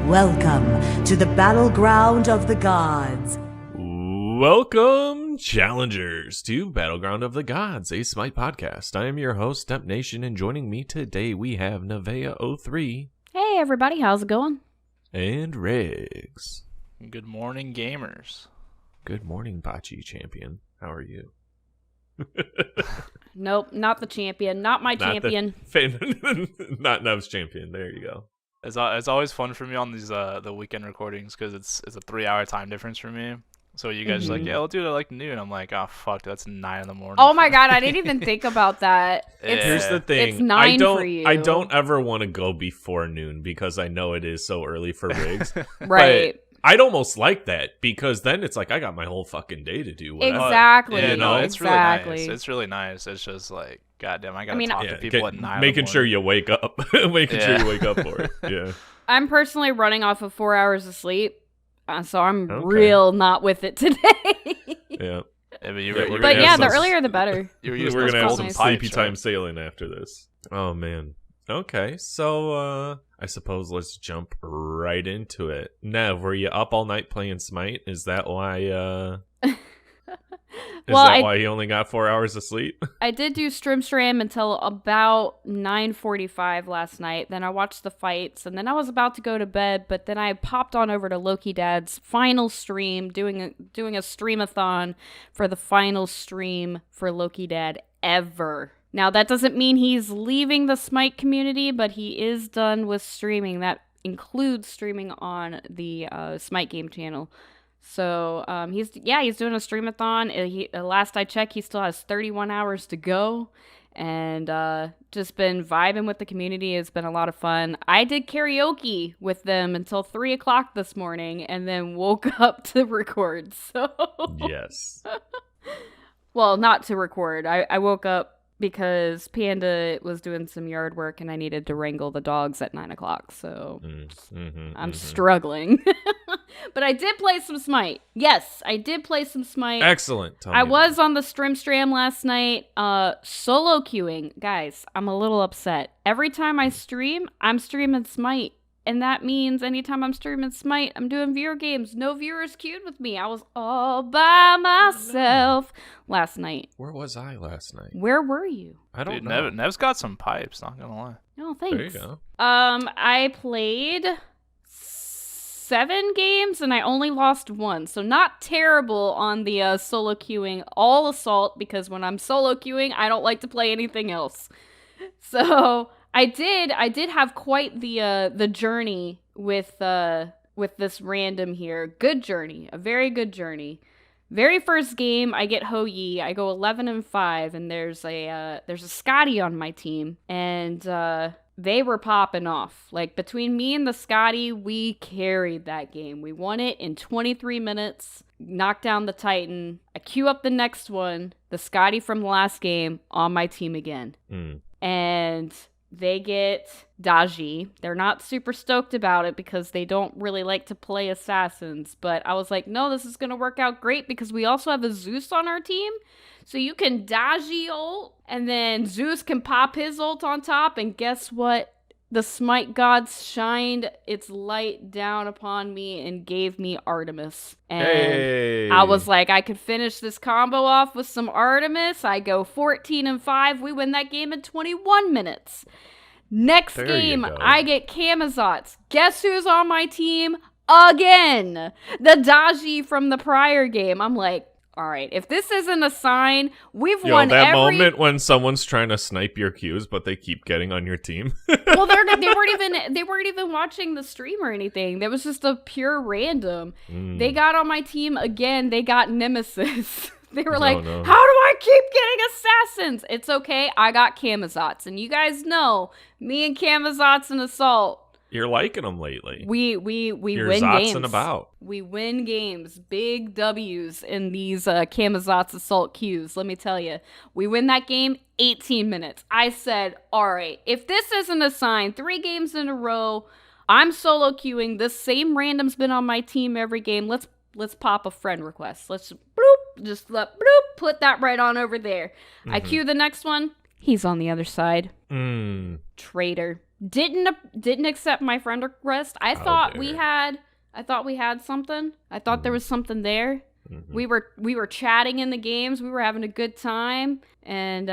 Welcome to the battleground of the gods. Welcome, challengers, to Battleground of the Gods, a Smite podcast. I am your host, Step Nation, and joining me today we have Nevea03. Hey everybody, how's it going? And Riggs. Good morning, gamers. Good morning, Bocce champion. How are you? Nope, not the champion. Not my champion. Not Nev's champion. There you go. It's always fun for me on these the weekend recordings because it's a 3-hour time difference for me. So you guys are like, yeah, we'll do it at like noon. I'm like, oh fuck, that's 9 in the morning. Oh my god, I didn't even think about that. Here's the thing. It's 9 for you. I don't ever want to go before noon because I know it is so early for Riggs. Right. But I'd almost like that because then it's like I got my whole fucking day to do whatever. Exactly. Yeah, no, it's exactly. really nice. It's really nice. It's just like, goddamn, I gotta talk to people at 9. Making sure you wake up. Making sure you wake up for it. Yeah. I'm personally running off of 4 hours of sleep, so I'm real not with it today. Yeah. But the earlier the better. We're going to have some sleepy pipes, time sailing after this. Oh, man. Okay, so I suppose let's jump right into it. Nev, were you up all night playing Smite? Is that why why you only got 4 hours of sleep? I did do Stram until about 9:45 last night. Then I watched the fights, and then I was about to go to bed, but then I popped on over to Loki Dad's final stream, doing a streamathon for the final stream for Loki Dad ever. Now, that doesn't mean he's leaving the Smite community, but he is done with streaming. That includes streaming on the Smite game channel. So, he's doing a streamathon. Last I checked, he still has 31 hours to go. And just been vibing with the community. It's been a lot of fun. I did karaoke with them until 3 o'clock this morning and then woke up to record. So Yes. Well, not to record. I woke up because Panda was doing some yard work and I needed to wrangle the dogs at 9 o'clock. So I'm struggling. But I did play some Smite. Yes, I did play some Smite. Excellent. I was on the Stram last night solo queuing. Guys, I'm a little upset. Every time I stream, I'm streaming Smite. And that means anytime I'm streaming Smite, I'm doing viewer games. No viewers queued with me. I was all by myself last night. Where was I last night? Where were you? I don't know. Nev's got some pipes, not gonna lie. No, thanks. There you go. I played 7 games and I only lost 1. So not terrible on the solo queuing all assault, because when I'm solo queuing, I don't like to play anything else. So I did have quite the journey with this random here. Good journey, a very good journey. Very first game, I get Ho Yi. I go 11-5, and there's a Scotty on my team, and they were popping off. Like, between me and the Scotty, we carried that game. We won it in 23 minutes. Knocked down the Titan. I queue up the next one. The Scotty from the last game on my team again, and they get Daji. They're not super stoked about it because they don't really like to play assassins. But I was like, no, this is going to work out great because we also have a Zeus on our team. So you can Daji ult, and then Zeus can pop his ult on top. And guess what? The Smite gods shined its light down upon me and gave me Artemis. And I was like, I could finish this combo off with some Artemis. I go 14-5. We win that game in 21 minutes. Next game, I get Camazotz. Guess who's on my team again? The Daji from the prior game. I'm like, all right, if this isn't a sign, we've won that moment when someone's trying to snipe your Qs, but they keep getting on your team. Well, they weren't even watching the stream or anything. That was just a pure random. They got on my team again. They got Nemesis. They were like, no. How do I keep getting assassins? It's okay. I got Camazotz. And you guys know, me and Camazotz and Assault. You're liking them lately. We You're win zotzing games. About. We win games. Big W's in these Camazotz Assault queues. Let me tell you. We win that game 18 minutes. I said, all right, if this isn't a sign, 3 games in a row, I'm solo queuing. This same random's been on my team every game. Let's pop a friend request. Let's put that right on over there. I queue the next one. He's on the other side. Traitor. didn't accept my friend request. I How thought dare. we had something. I thought there was something there. Mhm. We were chatting in the games. We were having a good time, and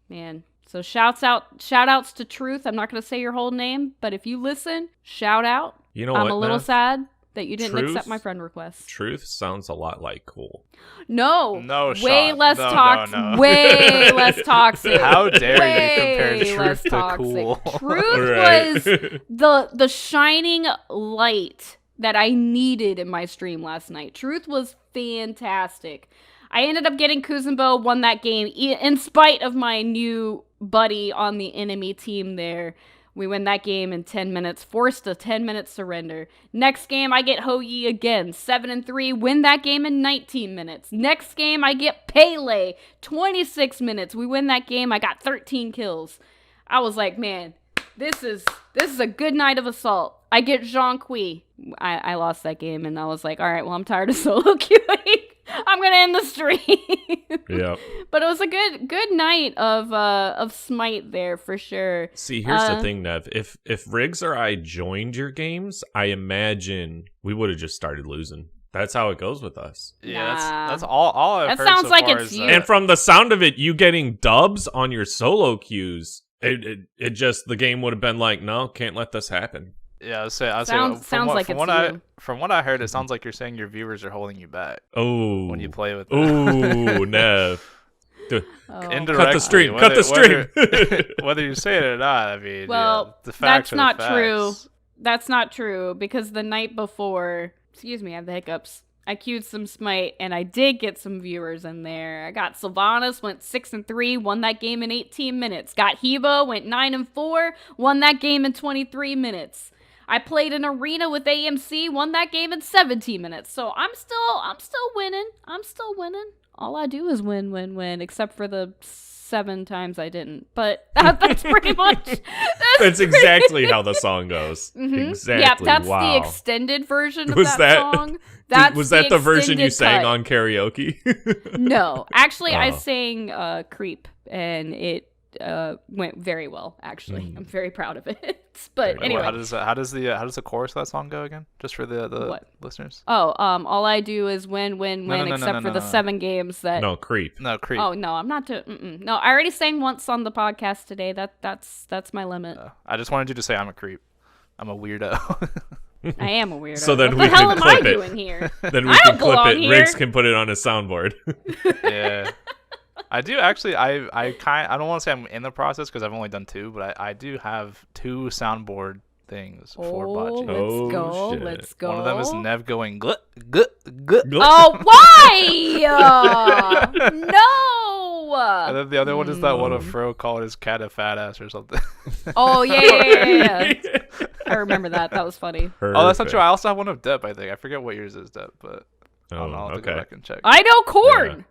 man. So shout outs to Truth. I'm not gonna say your whole name, but if you listen, shout out. You know I'm what, a little Nev? sad that you didn't Truth? accept my friend request. Truth sounds a lot like cool. No, No way shot. less No, toxic. no. Way less toxic. How dare way you compare less Truth to toxic. cool? Truth Right. was the shining light that I needed in my stream last night. Truth was fantastic. I ended up getting Kuzenbo, won that game in spite of my new buddy on the enemy team there. We win that game in 10 minutes, forced a 10-minute surrender. Next game, I get Ho-Yi again, 7-3, win that game in 19 minutes. Next game, I get Pele, 26 minutes. We win that game, I got 13 kills. I was like, man, this is a good night of assault. I get Jean Kui. I lost that game, and I was like, all right, well, I'm tired of solo queuing. I'm gonna end the stream. Yeah. But it was a good night of Smite there for sure. See, here's the thing, Nev. If Riggs or I joined your games, I imagine we would have just started losing. That's how it goes with us. Yeah, Nah. that's all I've That heard sounds so like far it's is you. And from the sound of it, you getting dubs on your solo queues, it just the game would have been like, no, can't let this happen. Yeah, I'd say Sounds like it's you. From what I heard, it sounds like you're saying your viewers are holding you back Oh, when you play with them. ooh, Nev. Oh. Indirectly, Cut the stream. Cut the stream. Whether you say it or not, I mean, Well, yeah, the facts that's are not the true. facts. That's not true because the night before, excuse me, I have the hiccups. I queued some Smite and I did get some viewers in there. I got Sylvanas, went 6-3, won that game in 18 minutes. Got Hebo, went 9-4, won that game in 23 minutes. I played an arena with AMC, won that game in 17 minutes. So I'm still winning. I'm still winning. All I do is win, except for the 7 times I didn't. But that's pretty much. That's exactly how the song goes. Mhm. Exactly. Yeah, that's wow. the extended version of Was that that- song. That's Was that the version you extended sang cut. on karaoke? No, actually, I Oh. sang "Creep," and it went very well. Actually, I'm very proud of it. But Very anyway, How does the chorus of that song go again? Just for the What? listeners. all I do is win, No, except for the 7 games that. No, creep. No, Creep. Oh no, I'm not doing. No, I already sang once on the podcast today. That's my limit. I just wanted you to say I'm a creep. I'm a weirdo. I am a weirdo. So then what we the hell can am I clip it. doing here? Then we I can don't clip belong it. here. Riggs can put it on his soundboard. Yeah. I do actually. I don't want to say I'm in the process because I've only done 2, but I do have 2 soundboard things for Oh, botching. let's Oh, go. shit. Let's go. One of them is Nev going gut gut gut, Oh, why? No. and then the other one is that one of Mm. Fro called his cat a fat ass or something. Oh yeah. I remember that. That was funny. Oh, that's not Perfect. true. I also have one of Depp. I think I forget what yours is, Depp, but I don't know. I'll have to go okay. back and check. I know corn.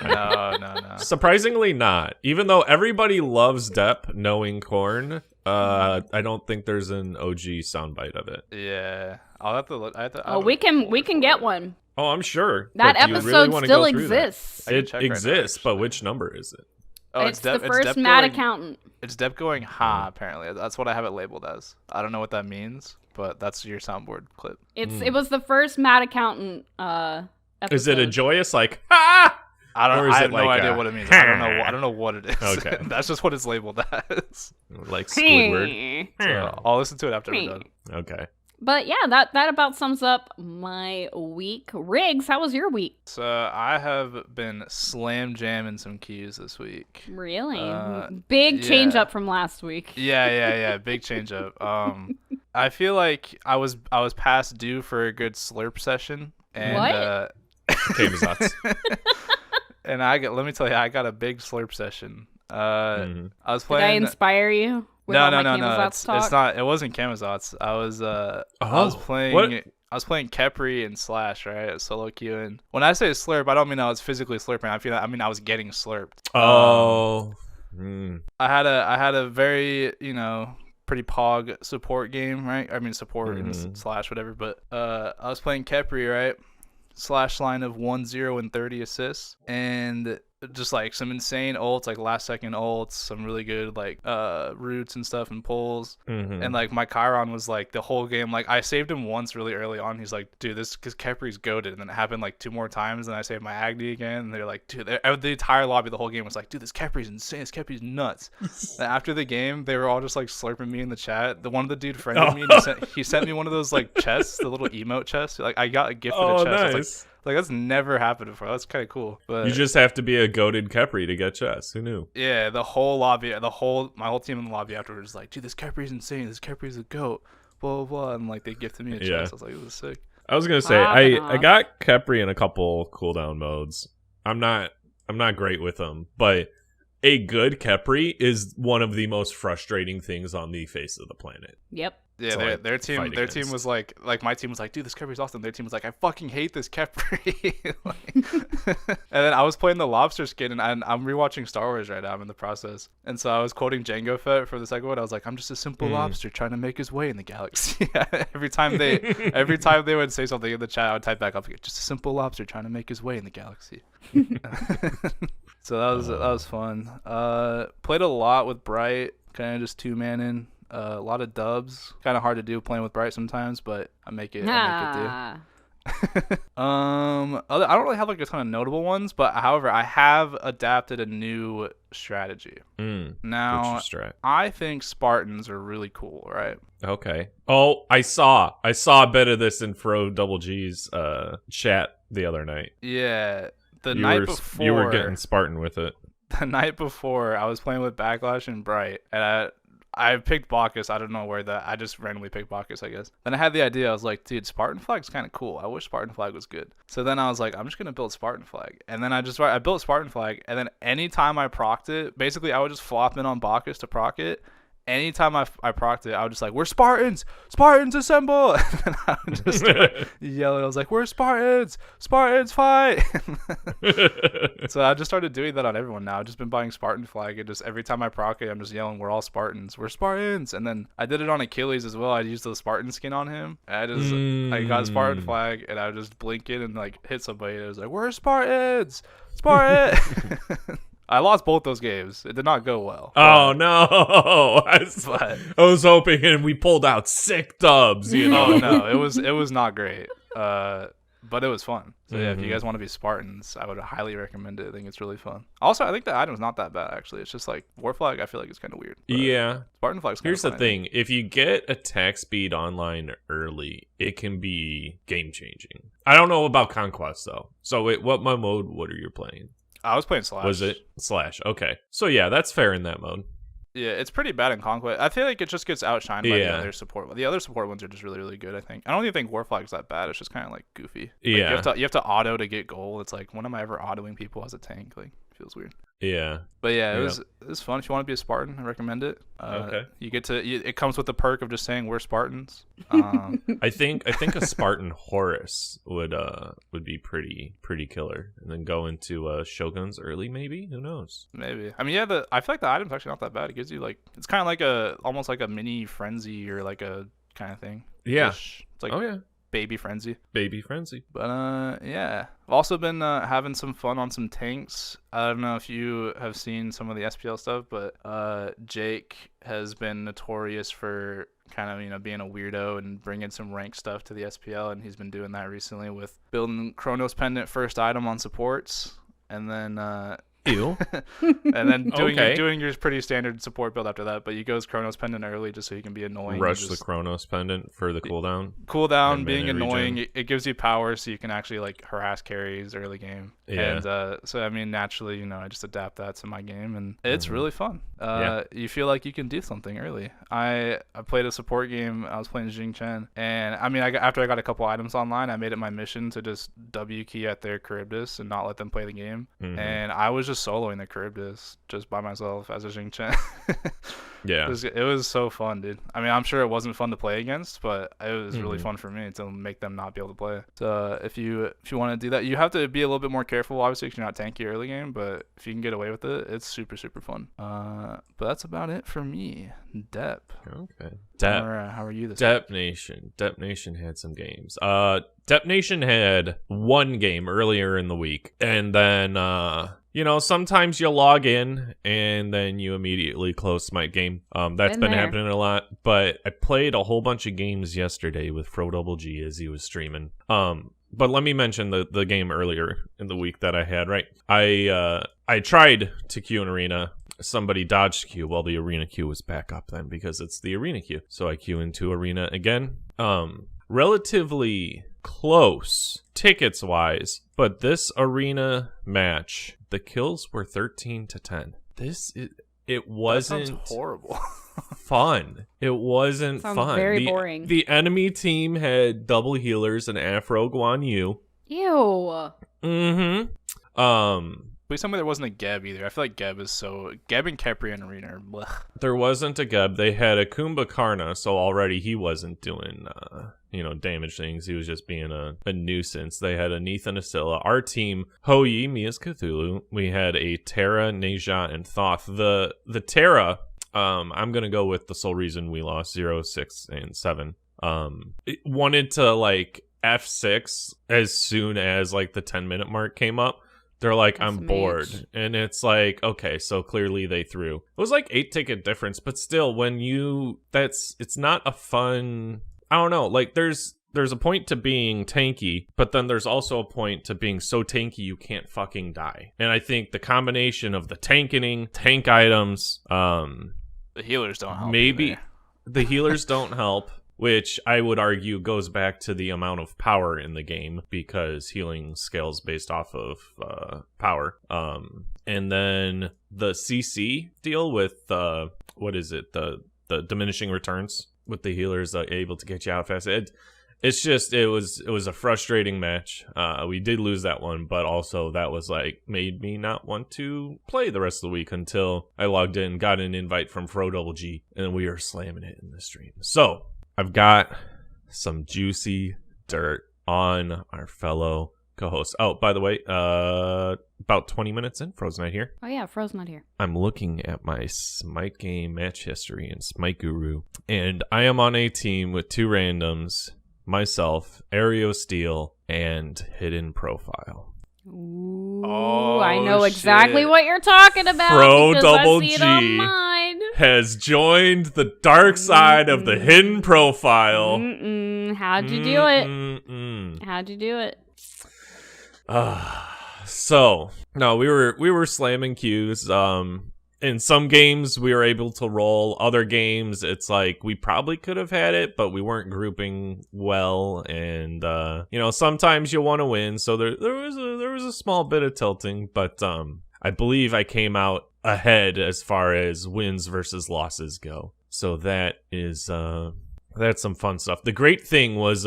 No. Surprisingly not. Even though everybody loves Depp knowing Korn, I don't think there's an OG soundbite of it. Yeah, I'll have to look. I Oh, we can get one. Oh, I'm sure. That but do you episode really wanna still go through that? exists. I can It check right now, exists, but actually. which number is it? Oh, it's the Depp- first Depp mad going- accountant. It's Depp going ha. Apparently, that's what I have it labeled as. I don't know what that means, but that's your soundboard clip. It was the first mad accountant episode. Is it a joyous like ha? I Or don't. is I it have no like idea a- what it means. I don't know. I don't know what it is. Okay. That's just what it's labeled as. Like Squidward? So I'll listen to it after we're done. Okay. But yeah, that about sums up my week. Riggs, how was your week? So I have been slam jamming some keys this week. Really? Uh, Big change yeah. up from last week. Yeah. Big change up. I feel like I was past due for a good slurp session. And, What? Kamazats. And let me tell you, I got a big slurp session. Mhm. I was Did I playing. inspire you? With No, all no, my no, no. Kamazats It's talk? not. It wasn't Kamazats. I was Oh, playing. what? I was playing Kepri and Slash, right? Solo queuing. When I say slurp, I don't mean I was physically slurping. I mean I was getting slurped. Oh. Mm. I had a very pretty pog support game, right? I mean support and Slash whatever. But I was playing Kepri, right? Slash line of 1, 0, and 30 assists, and just like some insane ults, like last second ults, some really good like roots and stuff and pulls. And like my Chiron was like the whole game, like I saved him once really early on. He's like, dude, this because Kepri's goated, and then it happened like 2 more times, and I saved my Agni again, and they're like, dude, the entire lobby the whole game was like, dude, this Kepri's insane, this Kepri's nuts. And after the game, they were all just like slurping me in the chat. The one of the dude friended me, and he sent me one of those like chests, the little emote chest. Like I got a gift for the chest. Nice. I was like that's never happened before. That's kind of cool. But you just have to be a goated Kepri to get chests. Who knew? Yeah, the whole lobby, my whole team in the lobby afterwards was like, dude, this Kepri's insane. This Kepri's a goat. Blah blah blah. And like they gifted me a chest. I was like, it was sick. I was gonna say I got Kepri in a couple cooldown modes. I'm not great with them, but a good Kepri is one of the most frustrating things on the face of the planet. Yep. Yeah, their team was like my team was like, dude, this Kepri's awesome. Their team was like, I fucking hate this Kepri. And then I was playing the lobster skin, and I'm rewatching Star Wars right now. I'm in the process, and so I was quoting Jango Fett for the second one. I was like, I'm just a simple lobster trying to make his way in the galaxy. every time they would say something in the chat, I would type back up, just a simple lobster trying to make his way in the galaxy. So that was fun. Played a lot with Bright, kind of just 2-manning. A lot of dubs. Kind of hard to do playing with Bright sometimes, but I make it do. I don't really have like a ton of notable ones, but however, I have adapted a new strategy. Now, I think Spartans are really cool, right? Okay. Oh, I saw a bit of this in Fro Double G's chat the other night. Yeah, night before you were getting Spartan with it. The night before, I was playing with Backlash and Bright, and I picked Bacchus. I don't know where I just randomly picked Bacchus, I guess. Then I had the idea. I was like, dude, Spartan Flag's kind of cool. I wish Spartan Flag was good. So then I was like, I'm just going to build Spartan Flag. And then I built Spartan Flag. And then anytime I procced it, basically I would just flop in on Bacchus to proc it. Anytime I procced it, I would just like, we're Spartans! Spartans assemble! And then I would just start yelling. I was like, we're Spartans! Spartans fight! So I just started doing that on everyone now. I've just been buying Spartan Flag, and just every time I proc it, I'm just yelling, we're all Spartans! We're Spartans! And then I did it on Achilles as well. I used the Spartan skin on him. And I got Spartan Flag, and I would just blink it and like hit somebody. And it was like, we're Spartans! Spartans! I lost both those games. It did not go well. Oh no! I was hoping, and we pulled out sick dubs. You know? Oh no, it was not great. But it was fun. So yeah, if you guys want to be Spartans, I would highly recommend it. I think it's really fun. Also, I think the item's not that bad actually. It's just like War Flag. I feel like it's kind of weird. Yeah, Spartan Flag's Here's the thing: if you get attack speed online early, it can be game changing. I don't know about Conquest though. So what are you playing? I was playing Slash. Was it Slash? Okay. So yeah, that's fair in that mode. Yeah, it's pretty bad in Conquest. I feel like it just gets outshined by the other support. The other support ones are just really, really good, I think. I don't even think War Flag's that bad. It's just kind of like goofy. Like, yeah. You have to auto to get gold. It's like, when am I ever autoing people as a tank? Like, feels weird. Yeah. But yeah, it was fun. If you want to be a Spartan, I recommend it. Okay. You get to it comes with the perk of just saying we're Spartans. I think a Spartan Horus would be pretty killer, and then go into Shoguns early, maybe. Who knows? Maybe. I mean, yeah. I feel like the item's actually not that bad. It gives you like, it's kind of like almost like a mini frenzy or like a kind of thing. Yeah. It's like, oh yeah. Baby frenzy. But yeah, I've also been having some fun on some tanks. I don't know if you have seen some of the SPL stuff, but Jake has been notorious for kind of being a weirdo and bringing some rank stuff to the SPL, and he's been doing that recently with building Chronos Pendant first item on supports, and then Ew. And then doing your pretty standard support build after that, but he goes Chronos Pendant early just so he can be annoying. Rush the Chronos Pendant for the cooldown. Cooldown, being annoying, it gives you power so you can actually like harass carries early game. Yeah. And so I mean, naturally, I just adapt that to my game, and it's really fun. You feel like you can do something early. I played a support game. I was playing Jing Chen, and I mean, after I got a couple items online, I made it my mission to just W key at their Charybdis and not let them play the game. And I was just soloing the Charybdis just by myself as a Jing Chen. Yeah. It was so fun, dude. I mean, I'm sure it wasn't fun to play against, but it was really fun for me to make them not be able to play. So if you want to do that, you have to be a little bit more careful, obviously, because you're not tanky early game, but if you can get away with it, it's super, super fun. But that's about it for me. Dep. Okay. How are you this Dep Nation. Dep Nation had some games. Dep Nation had one game earlier in the week, and then sometimes you log in and then you immediately close Smite game. That's been happening a lot, but I played a whole bunch of games yesterday with Fro G as he was streaming. But let me mention the game earlier in the week that I had, right? I tried to queue an arena. Somebody dodged queue while the arena queue was back up then because it's the arena queue. So I queue into arena again. Relatively close tickets wise, but this arena match, the kills were 13-10. It wasn't that sounds horrible. fun. It wasn't Sounds fun. very boring. The enemy team had double healers and Afro Guan Yu. Ew. Mm-hmm. Please tell me there wasn't a Geb either. I feel like Geb and Kepri in arena are blech. There wasn't a Geb. They had a Kumba Karna, so already he wasn't doing damage things. He was just being a nuisance. They had a Neith and a Scylla. Our team, Hoi, Mia's Cthulhu. We had a Terra, Neja, and Thoth. The Terra, I'm gonna go with the sole reason we lost 0, 6, and 7. It wanted to F6 as soon as the 10-minute mark came up. They're like, I'm bored. And it's like, okay, so clearly they threw. It was 8 ticket difference, but still, it's not a fun, I don't know, there's a point to being tanky, but then there's also a point to being so tanky you can't fucking die. And I think the combination of the tank items, the healers don't help. Maybe the healers don't help. Which I would argue goes back to the amount of power in the game because healing scales based off of power. And then the CC deal with the diminishing returns with the healers able to get you out fast. It was a frustrating match. We did lose that one, but also that was made me not want to play the rest of the week until I logged in, got an invite from Fro G, and we are slamming it in the stream. So I've got some juicy dirt on our fellow co-host. Oh, by the way, about 20 minutes in, Fro's not here. Oh yeah, Fro's not here. I'm looking at my Smite game match history in Smite Guru, and I am on a team with 2 randoms, myself, Aereo Steel, and Hidden Profile. Ooh, I know exactly what you're talking about Fro because I see it on mine. Has joined the dark side of the Hidden Profile. How'd you do it? How'd you do it? So no, we were slamming queues. In some games we were able to roll. Other games it's we probably could have had it, but we weren't grouping well. And sometimes you want to win, so there was a small bit of tilting, but I believe I came out ahead as far as wins versus losses go. So that is that's some fun stuff. The great thing was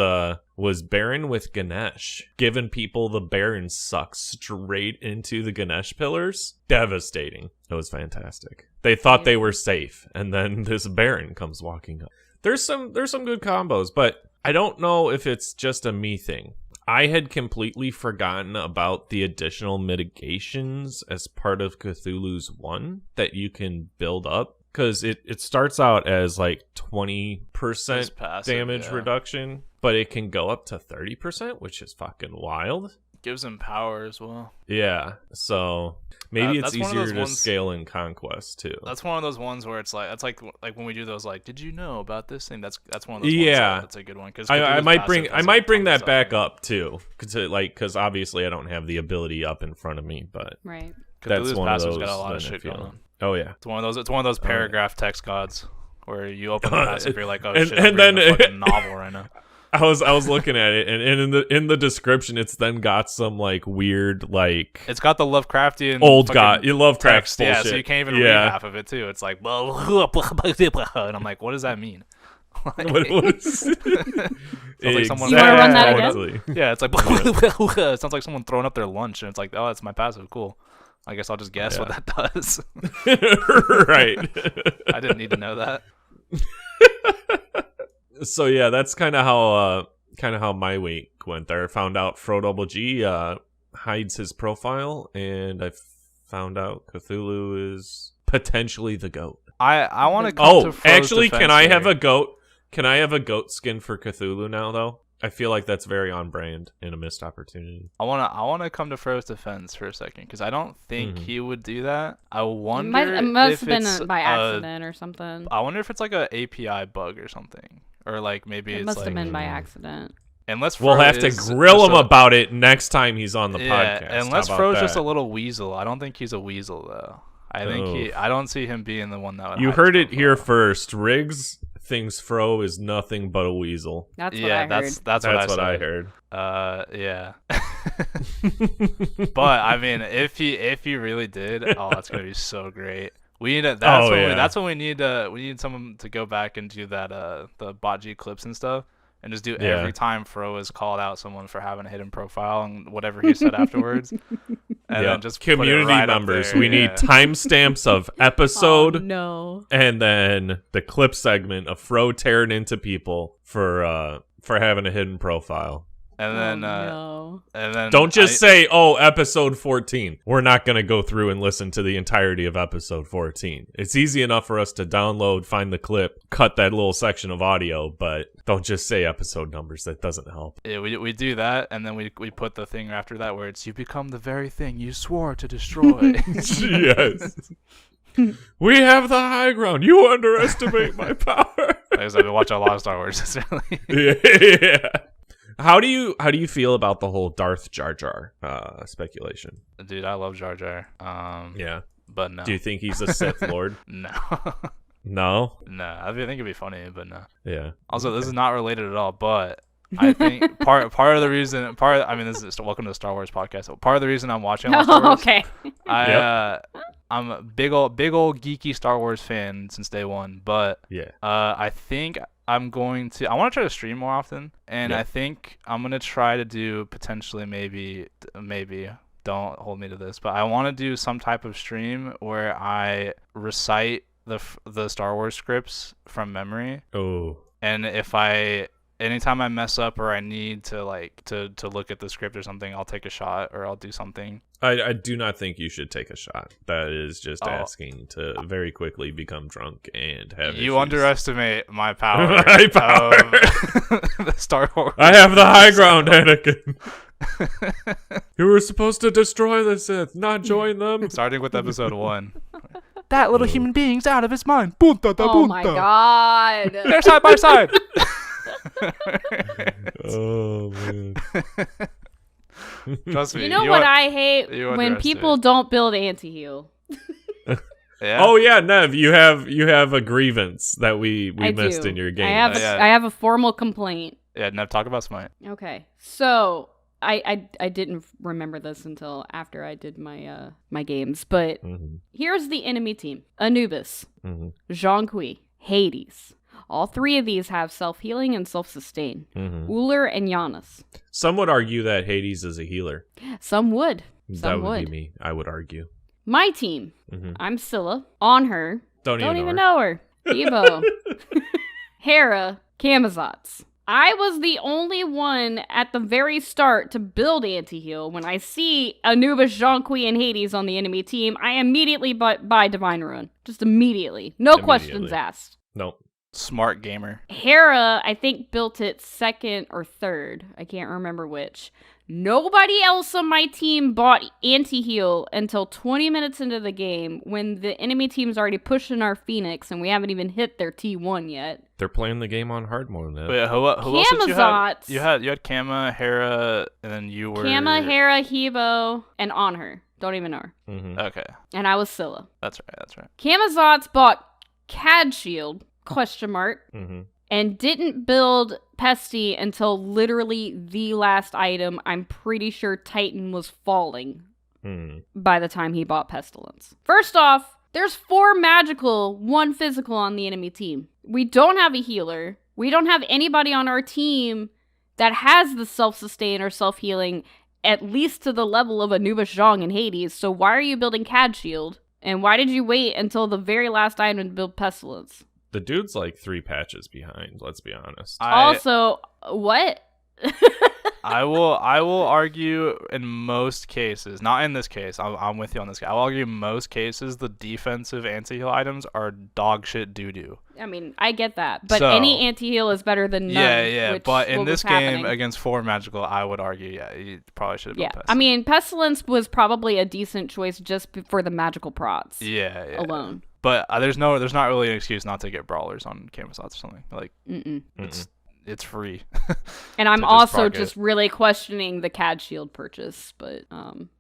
Baron with Ganesh, giving people the Baron suck straight into the Ganesh pillars. Devastating. It was fantastic. They thought they were safe, and then this Baron comes walking up. There's some good combos, but I don't know if it's just a me thing. I had completely forgotten about the additional mitigations as part of Cthulhu's 1 that you can build up. Because it starts out as 20% passive, damage reduction, but it can go up to 30%, which is fucking wild. Gives him power as well. Yeah, so maybe it's easier to scale in Conquest too. That's one of those ones where it's that's like when we do those did you know about this thing? That's one of those yeah. ones that's a good one because I might bring that back up too, because obviously I don't have the ability up in front of me, but right. That's one of those. Got a lot of shit going on. Oh yeah, it's one of those paragraph text gods where you open the passive, you're like, oh and, shit, and I'm reading then a fucking novel right now. I was looking at it, and in the description, it's then got some weird It's got the Lovecraftian old god. You love text bullshit. Yeah, so you can't even read half of it too. It's and I'm like, what does that mean? What is sounds like someone. You want to run that again? Yeah, it's it sounds like someone throwing up their lunch, and it's like, oh, that's my passive. Cool. I guess I'll just guess what that does. Right. I didn't need to know that. So yeah, that's kind of how my week went there. I found out Fro G hides his profile, and I found out Cthulhu is potentially the GOAT. I want to come to Fro's actually, defense can I here. have a GOAT? Can I have a goat skin for Cthulhu now, though? I feel like that's very on brand and a missed opportunity. I wanna come to Fro's defense for a second because I don't think he would do that. I wonder It must if have been it's by accident or something. I wonder if it's like a API bug or something, or like maybe It it's must like have been by accident. unless We'll Fro have to is grill just him about it next time he's on the yeah, podcast. unless How about Fro's just that? a little weasel. I don't think he's a weasel though. I think I don't see him being the one that would. You hide heard his it here profile. first. Riggs thinks Fro is nothing but a weasel. That's what Yeah, I heard. that's what I heard. Yeah. But I mean, if he really did, oh, that's gonna be so great. We need that's when we need someone to go back and do that the bot G clips and stuff, and just do every time Fro has called out someone for having a hidden profile and whatever he said afterwards, and then just put it community right up members. there, We need timestamps of episode, Oh, no. and then the clip segment of Fro tearing into people for having a hidden profile. and then no. and then Don't just say, "Oh, episode 14." We're not going to go through and listen to the entirety of episode 14. It's easy enough for us to download, find the clip, cut that little section of audio, but don't just say episode numbers. That doesn't help. Yeah, we do that, and then we put the thing after that where it's you become the very thing you swore to destroy. Yes. We have the high ground. You underestimate my power. Like I said, we watch a lot of Star Wars. It's really Yeah. How do you feel about the whole Darth Jar Jar speculation? dude, I love Jar Jar. Yeah. But no. Do you think he's a Sith Lord? No. No. No. I think it'd be funny, but no. Yeah. Also, this is not related at all, but I think part of the reason I mean, this is welcome to the Star Wars podcast. So part of the reason I'm watching all Star Wars, Okay. I'm a big old geeky Star Wars fan since day one, but Yeah. I think I want to try to stream more often, and Yeah. I think I'm going to try to do potentially maybe don't hold me to this, but I want to do some type of stream where I recite the Star Wars scripts from memory, Oh. and anytime I mess up or I need to to look at the script or something, I'll take a shot or I'll do something. I do not think you should take a shot. That is just Oh. asking to very quickly become drunk and have You issues. underestimate my power. My power. Of the Star Wars. I have the high ground, Anakin. You were supposed to destroy the Sith, not join them. Starting with episode 1. That little human being's out of his mind. Punta da Oh my god. They're side by side. Oh man. Trust me. You know what I hate? you When underestimate. people don't build anti-heal. Yeah. Oh yeah, Nev, you have a grievance that we I missed do. in your game. Yeah. I have a formal complaint. Yeah. Now talk about Smite. Okay. So I didn't remember this until after I did my my games, but Mhm. here's the enemy team. Anubis, Mhm. Zhonghui, Hades. All three of these have self-healing and self-sustain. Mhm. Uller and Giannis. Some would argue that Hades is a healer. Some would. That Some would would. be me. I would argue. My team. Mhm. I'm Scylla. On her. Don't even know her. Evo. Hera. Camazotz. I was the only one at the very start to build anti-heal. When I see Anubis, Zhonghui, and Hades on the enemy team, I immediately buy Divine Ruin. Just immediately. No questions asked. Nope. Smart gamer. Hera, I think, built it second or third. I can't remember which. Nobody else on my team bought anti-heal until 20 minutes into the game when the enemy team's already pushing our Phoenix and we haven't even hit their T1 yet. They're playing the game on hard mode now. Wait, who else did you have? Camazotz. You had Kama, Hera, and then you were Kama, Hera, Hebo, and On Her. Don't even know her. Mhm. Okay, And I was Scylla. that's right. Camazotz bought CAD Shield, question mark, Mhm. and didn't build Pesty until literally the last item. I'm pretty sure Titan was falling Mhm. by the time he bought Pestilence. First off, there's 4 magical, 1 physical on the enemy team. We don't have a healer. We don't have anybody on our team that has the self-sustain or self-healing, at least to the level of Anubis, Zhong, and Hades. So why are you building CAD Shield? And why did you wait until the very last item to build Pestilence? The dude's like 3 patches behind, let's be honest. Also, what? I will argue in most cases, not in this case. I'm with you on this. I will argue in most cases the defensive anti-heal items are dog shit doo doo. I mean, I get that, but So, any anti-heal is better than none. Yeah. But in this game happening. against 4 magical, I would argue, you probably should have Yeah, built I mean, Pestilence was probably a decent choice just for the magical prots. Yeah. Alone. But there's not really an excuse not to get brawlers on camera slots or something. Like, it's free. And I'm just also proc it. just really questioning the CAD shield purchase, but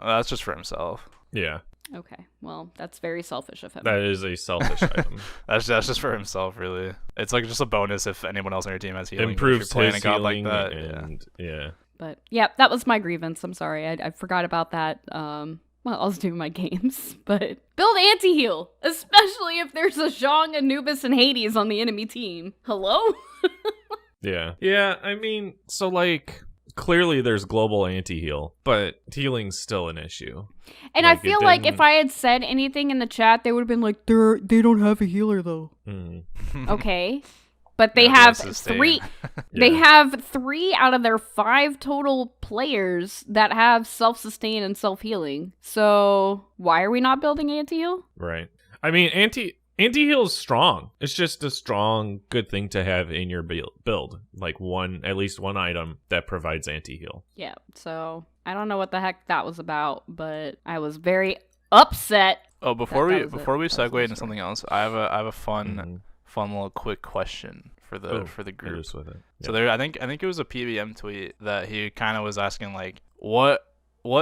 That's just for himself. Yeah, okay. Well, that's very selfish of him. that is a selfish item. That's just for himself, really. It's like just a bonus if anyone else on your team has healing. Improves if you're playing his a god like healing that. and yeah. But yeah, that was my grievance. I'm sorry. I forgot about that. Well, I was doing my games, but build anti-heal, especially if there's a Zhong, Anubis, and Hades on the enemy team. Hello? Yeah, I mean, so like clearly there's global anti-heal, but healing's still an issue. And Like, I feel it like if didn't- I had said anything in the chat, they would have been like, they don't have a healer though. Okay. But they Yeah, have that's sustain. 3. They Yeah. have 3 out of their 5 total players that have self-sustain and self-healing. So why are we not building anti-heal? Right. I mean, anti-heal is strong. It's just a strong, good thing to have in your build. Like at least one item that provides anti-heal. Yeah. So I don't know what the heck that was about, but I was very upset. Oh, before That we was it. before we That was segue my into story. something else, I have a fun Mhm. little quick question for the Hit group. us with it. So there, I think it was a PBM tweet that he kind of was asking like, what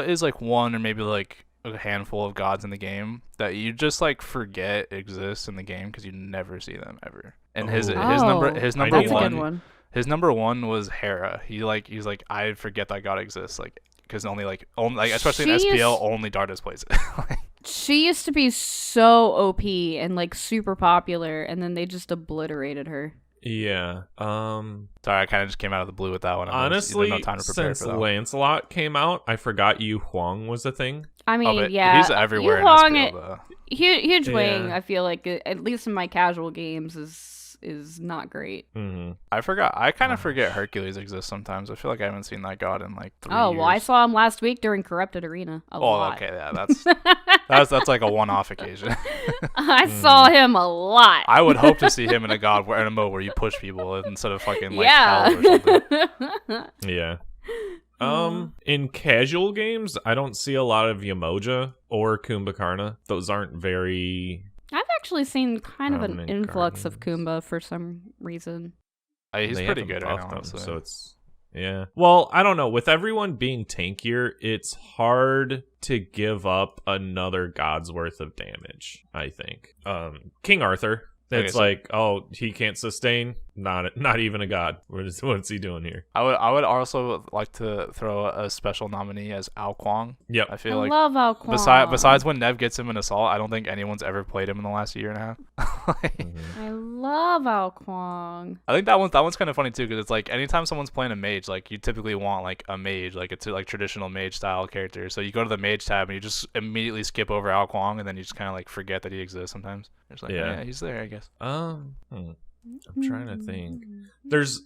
is like one or maybe like a handful of gods in the game that you just like forget exist in the game because you never see them ever. And his Oh. number That's I a need good one. one. his number 1 was Hera. He's like I forget that god exists like because only especially in She SPL is- only Dardus plays it. Like, She used to be so OP and like super popular, and then they just obliterated her. Yeah. sorry, I kind of just came out of the blue with that one. Honestly, no time to prepare since for that one. Lancelot came out, I forgot Yu Huang was a thing. I mean, But yeah, he's everywhere Yu in Huang, SPL though. huge Yeah. wing. I feel like at least in my casual games is not great. Mm-hmm. I forgot. I kind of forget Hercules exists sometimes. I feel like I haven't seen that god in like 3 Oh years. well, I saw him last week during Corrupted Arena. A lot. okay, yeah, that's like a one-off occasion. I saw him a lot. I would hope to see him in a mode where you push people instead of fucking like yeah. Hell or something. Yeah. In casual games, I don't see a lot of Yamoja or Kumbhakarna. Those aren't very. I've actually seen kind of an Prominent influx of guardians. Kumba for some reason. He's they pretty haven't good right buffed now. them, So. so it's yeah. Well, I don't know. With everyone being tankier, it's hard to give up another god's worth of damage. I think. King Arthur. Okay, It's so- like, oh, he can't sustain. Not even a god. What's he doing here? I would also like to throw a special nominee as Ao Kwang. Yep. I feel like love Alquan. besides when Nev gets him in Assault, I don't think anyone's ever played him in the last year and a half. Like, I love Alquan. I think that one's kind of funny too because it's like anytime someone's playing a mage, like you typically want like a mage, like it's like traditional mage style character. So you go to the mage tab and you just immediately skip over Ao Kwang and then you just kind of like forget that he exists sometimes. It's like Yeah. yeah, he's there, I guess. I'm trying to think. There's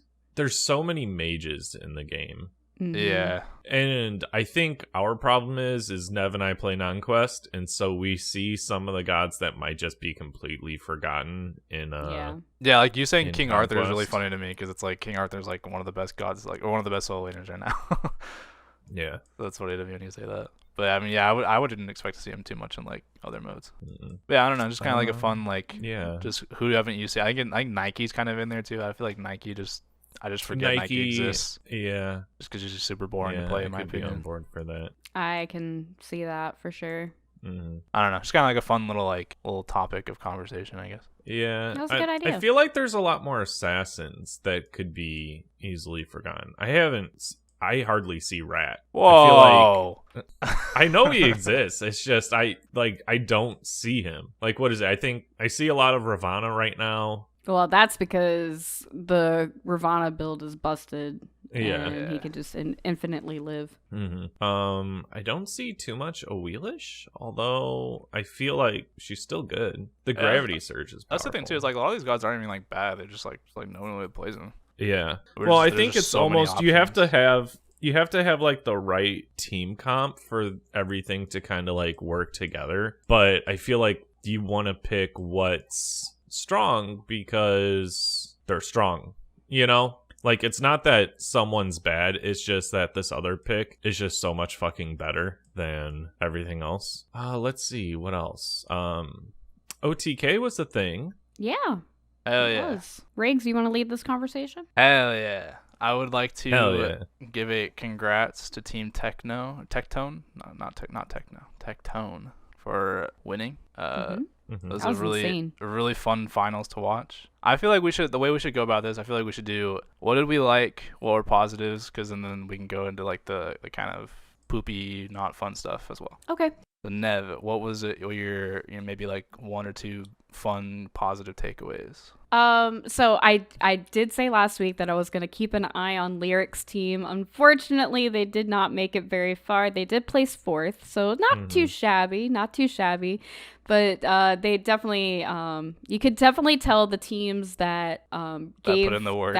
so many mages in the game. Mhm. Yeah. And I think our problem is Nev and I play non-quest, and so we see some of the gods that might just be completely forgotten in Yeah. Yeah, like you saying in King Arthur is really Conquest. funny to me because it's like King Arthur's like one of the best gods, like or one of the best solo laners right now. yeah. That's funny to me when you say that. But I mean, yeah, I wouldn't expect to see him too much in like other modes. Mm-mm. But yeah, I don't know, just kind of like a fun like Yeah. just who haven't you seen? I think Nike's kind of in there too. I feel like Nike I just forget Nike exists Yeah. just because it's just super boring Yeah, to play I in my could be on opinion. board for that. I can see that for sure. Mhm. I don't know, just kind of like a fun little topic of conversation, I guess. Yeah, That was a good idea. I feel like there's a lot more assassins that could be easily forgotten. I hardly see Rat. Whoa! I feel like I know he exists. It's just I don't see him. Like, what is it? I think I see a lot of Ravana right now. Well, that's because the Ravana build is busted. Yeah. And he could just infinitely live. I don't see too much Awelish, although I feel like she's still good. The gravity surge is That's the thing too. Is powerful. like a lot of these gods aren't even like bad. They're just like no one really plays them. Yeah. We're Well, just- I there's think just it's so many almost you have options. to have like the right team comp for everything to kind of like work together. But I feel like you want to pick what's strong because they're strong, you know? Like, it's not that someone's bad, it's just that this other pick is just so much fucking better than everything else. Let's see, what else? OTK was the thing. Yeah. Hell it yeah. was. Riggs, you want to lead this conversation? Hell yeah. I would like Hell to yeah. give a congrats to Team Tectone, not Techno, Tectone for winning. Mhm. Mhm. Those That are was insane. really fun finals to watch. I feel like the way we should go about this, I feel like we should do what did we like, what were positives, because then we can go into like the kind of poopy, not fun stuff as well. Okay. So Nev, what was it your maybe like one or two fun positive takeaways? So I did say last week that I was going to keep an eye on Lyric's team. Unfortunately, they did not make it very far. They did place 4th, so not too shabby, but they definitely you could definitely tell the teams that gave put in the work.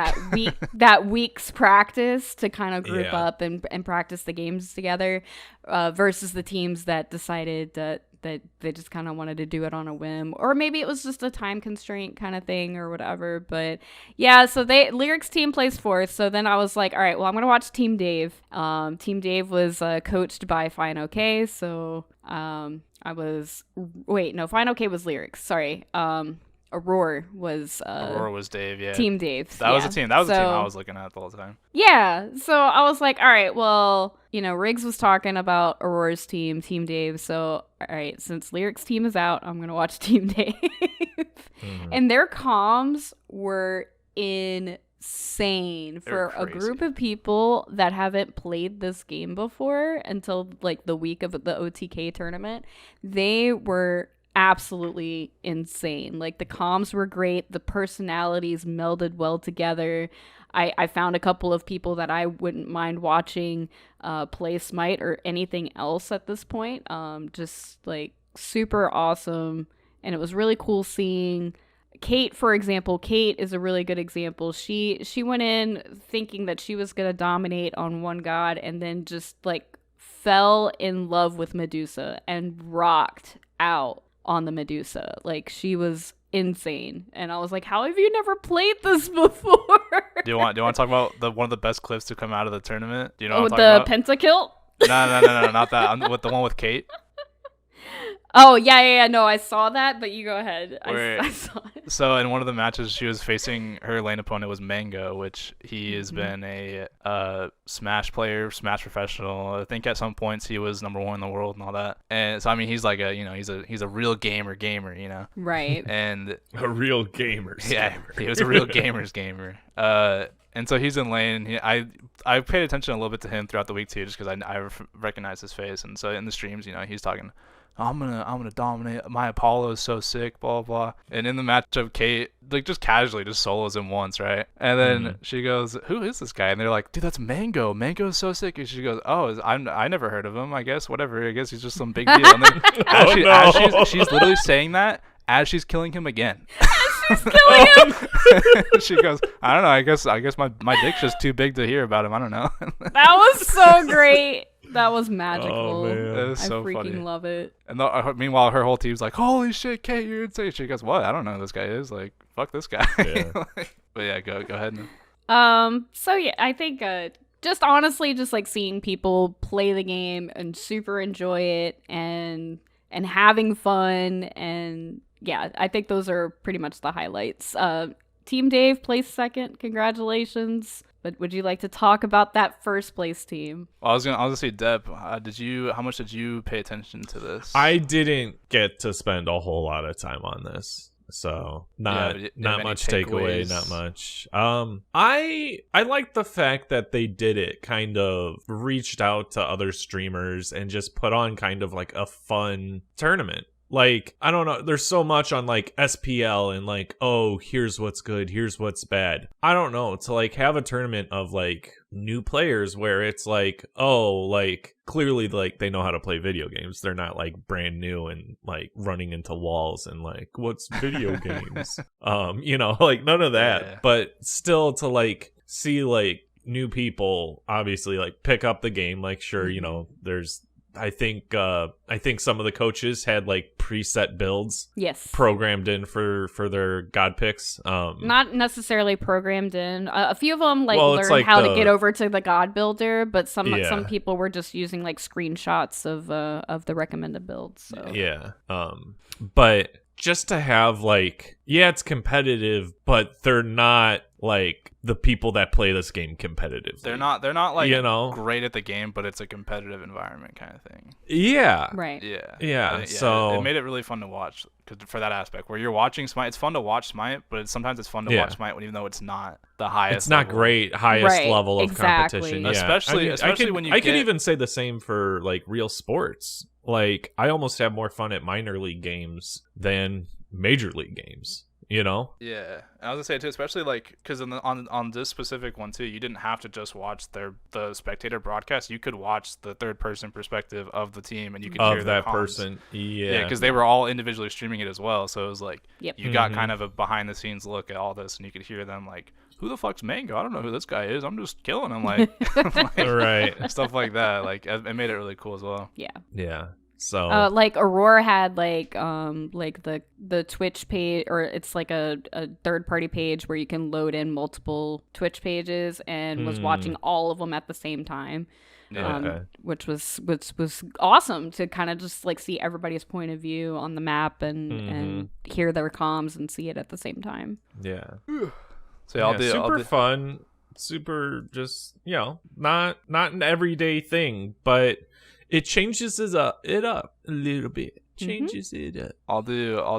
that week's practice to kind of group Yeah. up and practice the games together versus the teams that decided that they just kind of wanted to do it on a whim, or maybe it was just a time constraint kind of thing or whatever. But yeah, so Lyric's team plays 4th. So then I was like, all right, well, I'm gonna watch Team Dave. Team Dave was coached by Fine OK. So Fine OK was Lyrics. Sorry. Aurora was Aurora was Dave, yeah. Team Dave. That was yeah. a team. That was a team So- I was looking at the whole time. Yeah, so I was like, all right, well, Riggs was talking about Aurora's team, Team Dave. So, all right, since Lyric's team is out, I'm going to watch Team Dave. And their comms were insane They're for a crazy. group of people that haven't played this game before until like the week of the OTK tournament. They were absolutely insane. Like the comms were great, the personalities melded well together. I found a couple of people that I wouldn't mind watching play Smite or anything else at this point. Just like super awesome, and it was really cool seeing Kate, for example. Kate is a really good example. She went in thinking that she was gonna dominate on one god, and then just like fell in love with Medusa and rocked out on the Medusa. Like she was insane, and I was like, how have you never played this before? Do you want to talk about one of the best clips to come out of the tournament? Do you know with what I'm the talking pentakill? about? No, not that. With the one with Kate. Oh yeah, no, I saw that, but you go ahead. Where- I saw it. So in one of the matches, she was facing her lane opponent was Mango, which he has been a Smash player, Smash professional. I think at some points he was #1 in the world and all that. And so I mean, he's like he's a real gamer, Right. and A real gamer. yeah, he was a real gamer's gamer. And so he's in lane. I paid attention a little bit to him throughout the week too, just because I recognize his face. And so in the streams, he's talking, I'm gonna dominate. My Apollo is so sick, blah blah. And in the matchup, Kate like just casually just solos him once, right? And then she goes, "Who is this guy?" And they're like, "Dude, that's Mango. Mango's so sick." And she goes, "Oh, I never heard of him. I guess whatever. I guess he's just some big deal." And then as she's literally saying that as she's killing him again. Killing him. She goes, I don't know. I guess my dick's just too big to hear about him. I don't know. That was so great. That was magical. Oh, man. It was so I freaking funny. love it. And meanwhile, her whole team's like, "Holy shit, Kate, you're insane." She goes, "What? I don't know who this guy is. Like, fuck this guy." Yeah. But yeah, go ahead. So yeah, I think just honestly, just like seeing people play the game and super enjoy it and having fun, and yeah, I think those are pretty much the highlights. Team Dave placed 2nd. Congratulations. But would you like to talk about that first place team? Well, I was gonna say, Deb, how much did you pay attention to this? I didn't get to spend a whole lot of time on this, so not do you have not any much takeaway, takeaways? not much. I like the fact that they did it, kind of reached out to other streamers and just put on kind of like a fun tournament. Like, I don't know, there's so much on like SPL and like, oh, here's what's good, here's what's bad. I don't know, to like have a tournament of like new players where it's like, oh, like clearly like they know how to play video games. They're not like brand new and like running into walls and like, what's video games? You know, like none of that. Yeah. But still to like see like new people obviously like pick up the game. Like, sure, you know, there's I think some of the coaches had like preset builds Yes. programmed in for their god picks. Not necessarily programmed in. A few of them Well, it's learned like how the- to get over to the God Builder, but some Yeah. people were just using like screenshots of the recommended builds. So Yeah. But just to have like, yeah, it's competitive, but they're not like the people that play this game competitively. They're not like, you know? great at the game, but it's a competitive environment kind of thing. Yeah. right. Yeah. Yeah, Yeah, so- it made it really fun to watch for that aspect where you're watching Smite. It's fun to watch Smite, but sometimes it's fun to Yeah. watch Smite even though it's not the highest. It's not level. great highest Right, level of exactly. competition. Yeah. Especially- I especially could, when you I could get- even say the same for like real sports. Like, I almost have more fun at minor league games than major league games, you know? Yeah, I was gonna say too, especially like because on this specific one too, you didn't have to just watch the spectator broadcast. You could watch the third person perspective of the team, and you could hear Of their that comms. person. Yeah, because they were all individually streaming it as well. So it was like Yep. you got Mhm. kind of a behind the scenes look at all this, and you could hear them like, "Who the fuck's Mango? I don't know who this guy is. I'm just killing him." Like, Right. stuff like that. Like it made it really cool as well. Yeah. Yeah. So Like Aurora had like the Twitch page, or it's like a third party page where you can load in multiple Twitch pages, and was watching all of them at the same time. Yeah. Okay. Which was awesome to kind of just like see everybody's point of view on the map and hear their comms and see it at the same time. yeah. So yeah, I'll do. super fun, super just, you know, not an everyday thing, but it changes it up a little bit. Changes it up. I'll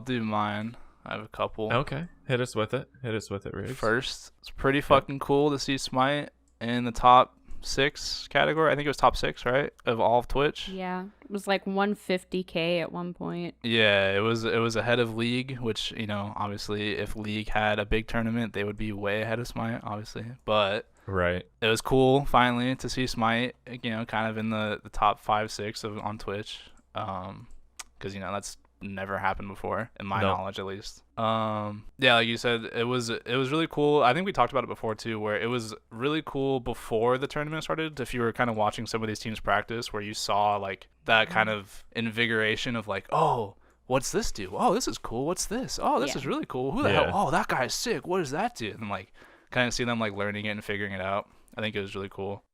do mine. I have a couple. Okay. Hit us with it, Riggs. First, it's pretty fucking cool to see Smite in the top 6 category. I think it was top 6, right, of all of Twitch. Yeah, it was like 150K at one point. Yeah, it was ahead of League, which, you know, obviously if League had a big tournament, they would be way ahead of Smite, obviously. But Right. it was cool finally to see Smite, you know, kind of in the top 5-6 on Twitch, because you know that's never happened before in my knowledge, at least. Yeah, like you said, it was really cool. I think we talked about it before too, where it was really cool before the tournament started. If you were kind of watching some of these teams practice, where you saw like that kind of invigoration of like, oh, what's this do? Oh, this is cool. What's this? Oh, this is really cool. Who the hell? Oh, that guy's sick. What does that do? And like kind of see them like learning it and figuring it out. I think it was really cool.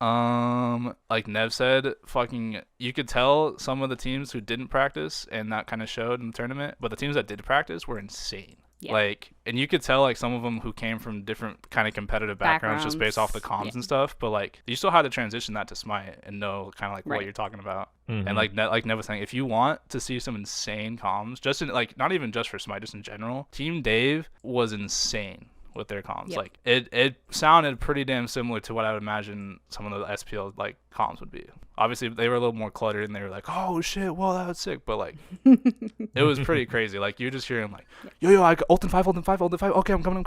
Like Nev said, fucking, you could tell some of the teams who didn't practice, and that kind of showed in the tournament. But the teams that did practice were insane. Yeah. Like, and you could tell like some of them who came from different kind of competitive backgrounds just based off the comms and stuff. But like, you still had to transition that to Smite and know kind of like what you're talking about. Mhm. And like Nev was saying, if you want to see some insane comms, just in like not even just for Smite, just in general, Team Dave was insane with their comms. Yep. Like it sounded pretty damn similar to what I would imagine some of the SPL like comms would be. Obviously they were a little more cluttered and they were like, oh shit, well that was sick, but like it was pretty crazy. Like you just hear them like, yo, I got ult in 5, okay, I'm coming,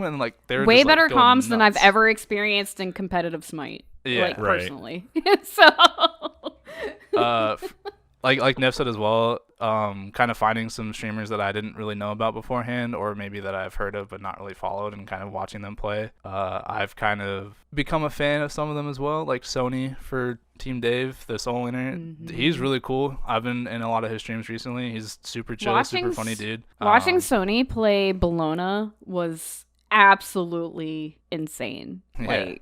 and like they were Way just, like, better going comms than I've nuts. ever experienced in competitive Smite. Yeah. Like Right. personally. So Like Nev said as well, kind of finding some streamers that I didn't really know about beforehand, or maybe that I've heard of but not really followed, and kind of watching them play. I've kind of become a fan of some of them as well, like Sony for Team Dave, the solo internet. He's really cool. I've been in a lot of his streams recently. He's super chill, super funny dude. Watching Sony play Bologna was absolutely insane. Yeah.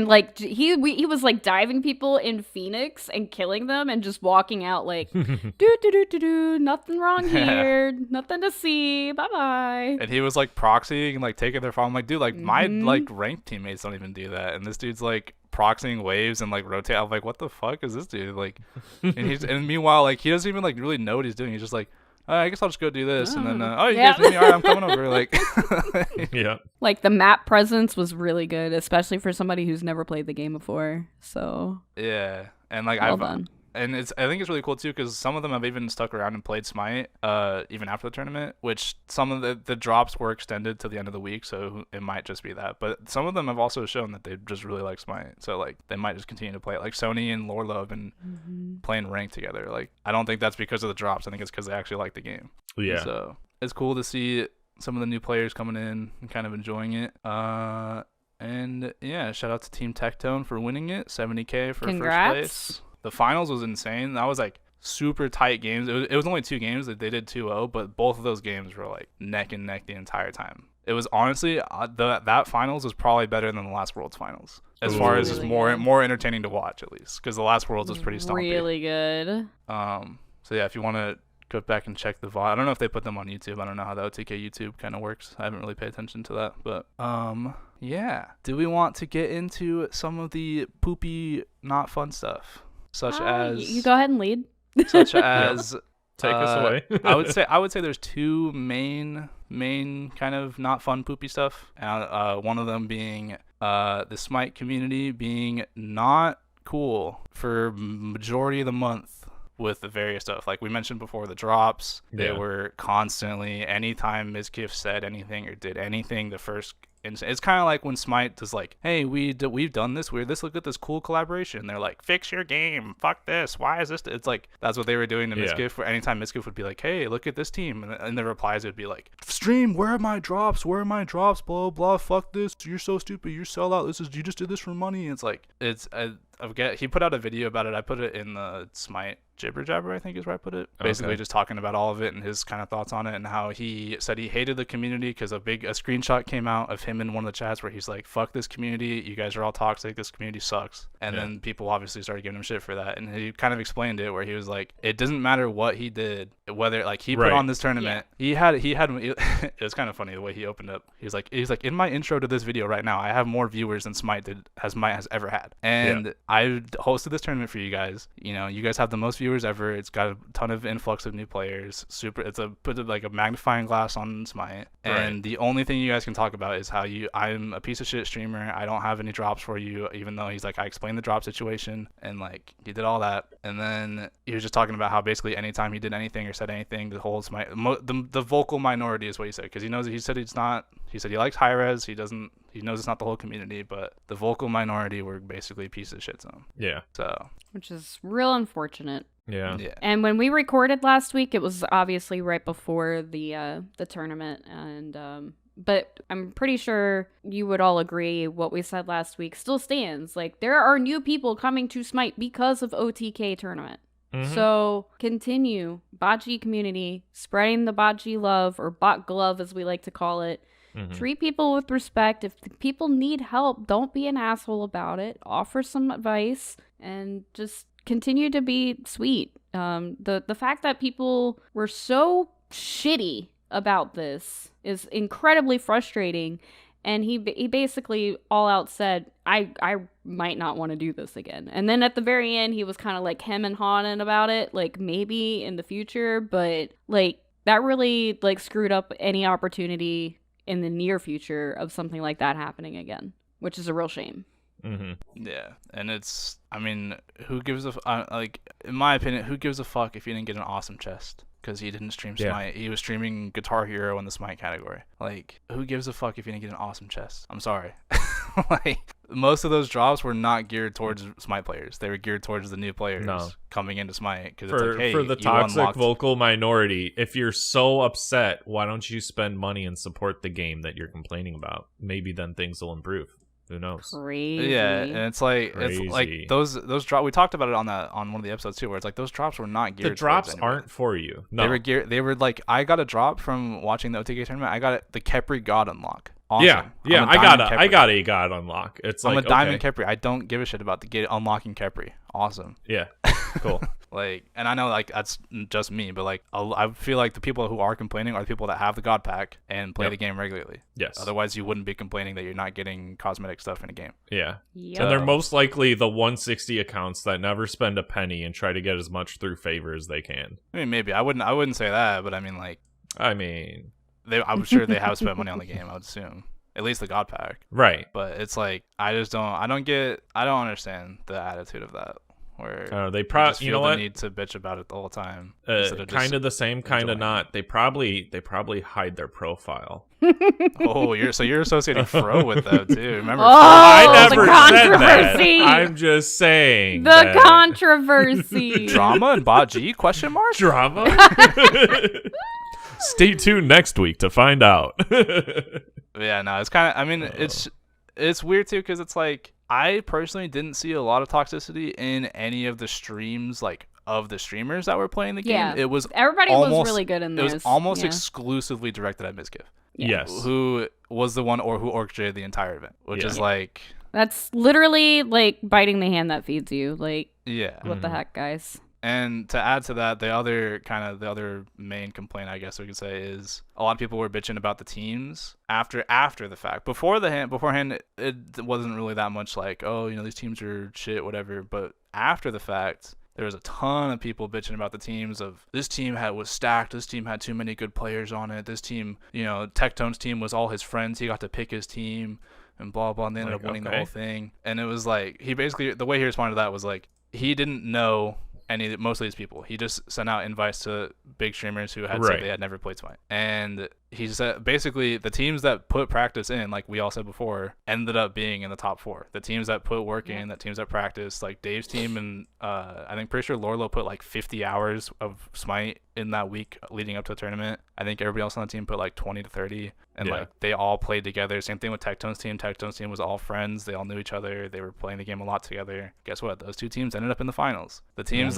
Like he was like diving people in Phoenix and killing them and just walking out like do nothing wrong here, nothing to see, bye bye. And he was like proxying and like taking their phone. I'm like, dude, like my like ranked teammates don't even do that, and this dude's like proxying waves and like rotate. I'm like, what the fuck is this dude like? and meanwhile, like he doesn't even like really know what he's doing. He's just like, I guess I'll just go do this, and then you guys need me? All right, I'm coming over. Like, Yeah. Like the map presence was really good, especially for somebody who's never played the game before. So yeah, and like well done. and I think it's really cool too because some of them have even stuck around and played Smite even after the tournament, which some of the drops were extended to the end of the week, so it might just be that. But some of them have also shown that they just really like Smite, so like they might just continue to play it. Like Sony and Lorlo have been playing ranked together. Like I don't think that's because of the drops. I think it's because they actually like the game. Yeah. So it's cool to see some of the new players coming in and kind of enjoying it. And yeah, shout out to Team Tectone for winning it, 70K for Congrats. first place. The finals was insane. That was like super tight games. It was only 2 games that they did 2-0, but both of those games were like neck and neck the entire time. It was honestly that finals was probably better than the last Worlds finals as far as just more entertaining to watch, at least, because the last Worlds was pretty stompy. Really good. So yeah, if you want to go back and check the VOD. I don't know if they put them on YouTube. I don't know how the OTK YouTube kind of works. I haven't really paid attention to that. But yeah. Do we want to get into some of the poopy, not fun stuff, such as you go ahead and lead. Such as take us away. I would say there's 2 main kind of not fun poopy stuff. One of them being the Smite community being not cool for majority of the month with the various stuff. Like we mentioned before, the drops, they were constantly, anytime Mizkif said anything or did anything, the first it's kind of like when Smite does like, hey, we've done this, look at this cool collaboration. They're like, fix your game, fuck this, why is this? It's like that's what they were doing to Mizkif. Where anytime Mizkif would be like, hey, look at this team, and the replies would be like, stream, where are my drops, blah blah, fuck this, you're so stupid, you sell out, you just did this for money. It's like he put out a video about it. I put it in the Smite Jibber Jabber, I think is where I put it. Basically just talking about all of it and his kind of thoughts on it, and how he said he hated the community because a screenshot came out of him in one of the chats where he's like, fuck this community, you guys are all toxic, this community sucks. And then people obviously started giving him shit for that, and he kind of explained it where he was like, it doesn't matter what he did, whether like he put on this tournament, he had it was kind of funny the way he opened up. He's like in my intro to this video right now, I have more viewers than Smite has ever had, and I hosted this tournament for you guys. You know, you guys have the most viewers ever. It's got a ton of influx of new players. Put like a magnifying glass on Smite, and the only thing you guys can talk about is how I'm a piece of shit streamer. I don't have any drops for you, even though he's like, I explained the drop situation, and like he did all that, and then he was just talking about how basically anytime he did anything or said anything, the whole Smite, the vocal minority is what he said, because he said he likes high res. He knows it's not the whole community, but the vocal minority were basically pieces of shit to him. Yeah. So, which is real unfortunate. Yeah. And when we recorded last week, it was obviously right before the tournament, and but I'm pretty sure you would all agree what we said last week still stands. Like, there are new people coming to Smite because of OTK tournament. Mm-hmm. So continue, bocce community, spreading the bocce love, or bot glove as we like to call it. Mm-hmm. Treat people with respect. If people need help, don't be an asshole about it. Offer some advice and just continue to be sweet. The fact that people were so shitty about this is incredibly frustrating. And he basically all out said, I might not want to do this again. And then at the very end, he was kind of like hem and hawing about it, like maybe in the future, but like that really like screwed up any opportunity in the near future of something like that happening again, which is a real shame. Mm-hmm. Yeah, and who gives like, in my opinion, who gives a fuck if you didn't get an awesome chest? Because he didn't stream Smite. He was streaming Guitar Hero in the Smite category. Like, who gives a fuck if you didn't get an awesome chest? I'm sorry. Like, most of those drops were not geared towards Smite players. They were geared towards the new players coming into Smite. Because it's like, hey, for the toxic vocal minority, if you're so upset, why don't you spend money and support the game that you're complaining about? Maybe then things will improve. Who knows? Crazy. Yeah, and it's like those drops. We talked about it on one of the episodes too, where it's like those drops were not geared. The drops aren't for you. No, they were like, I got a drop from watching the OTK tournament. I got the Khepri God unlock. Awesome. Yeah. I got a God unlock. It's like, I'm a diamond Khepri. I don't give a shit about the unlocking Khepri. Awesome. Yeah. Cool. Like, and I know like that's just me, but like I feel like the people who are complaining are the people that have the God pack and play the game regularly. Yes. Otherwise, you wouldn't be complaining that you're not getting cosmetic stuff in a game. Yeah. Yep. And they're most likely the 160 accounts that never spend a penny and try to get as much through favor as they can. I mean, maybe I wouldn't say that, but I mean, like, I'm sure they have spent money on the game. I would assume. At least the God pack. Right. But it's like, I don't understand the attitude of that. where They you probably, just you feel know the what? need to bitch about it the whole time. instead of just Kind of the same, kind of enjoying not. They probably hide their profile. Oh, you're associating Fro with them too. Remember, Oh, I the never said that. controversy. I'm just saying The that. controversy. drama and Baji? Question mark. Drama. Stay tuned next week to find out. Yeah, no, it's kind of. I mean, it's weird too because it's like I personally didn't see a lot of toxicity in any of the streams, like of the streamers that were playing the game. Yeah, It was everybody almost, was really good in It this. was almost yeah. exclusively directed at Mizkif, Yes. who was the one who orchestrated the entire event, which Yeah. is like, That's literally like biting the hand that feeds you. Like, yeah. what the heck, guys? And to add to that, the other main complaint, I guess we could say, is a lot of people were bitching about the teams after the fact. Beforehand, it wasn't really that much like, oh, these teams are shit, whatever. But after the fact, there was a ton of people bitching about the teams of this team was stacked. This team had too many good players on it. This team, Tectone's team was all his friends. He got to pick his team and blah, blah. And they ended up winning the whole thing. And it was like, the way he responded to that was like, he didn't know most of these people. He just sent out invites to big streamers who had said they had never played Smite. And he said basically the teams that put practice in, like we all said before, ended up being in the top 4. The teams that put work in, that teams that practice, like Dave's team and I think pretty sure Lorlo put like 50 hours of Smite in that week leading up to the tournament. I think everybody else on the team put like 20 to 30. And like they all played together. Same thing with Tectone's team. Tectone's team was all friends. They all knew each other. They were playing the game a lot together. Guess what? Those 2 teams ended up in the finals. The teams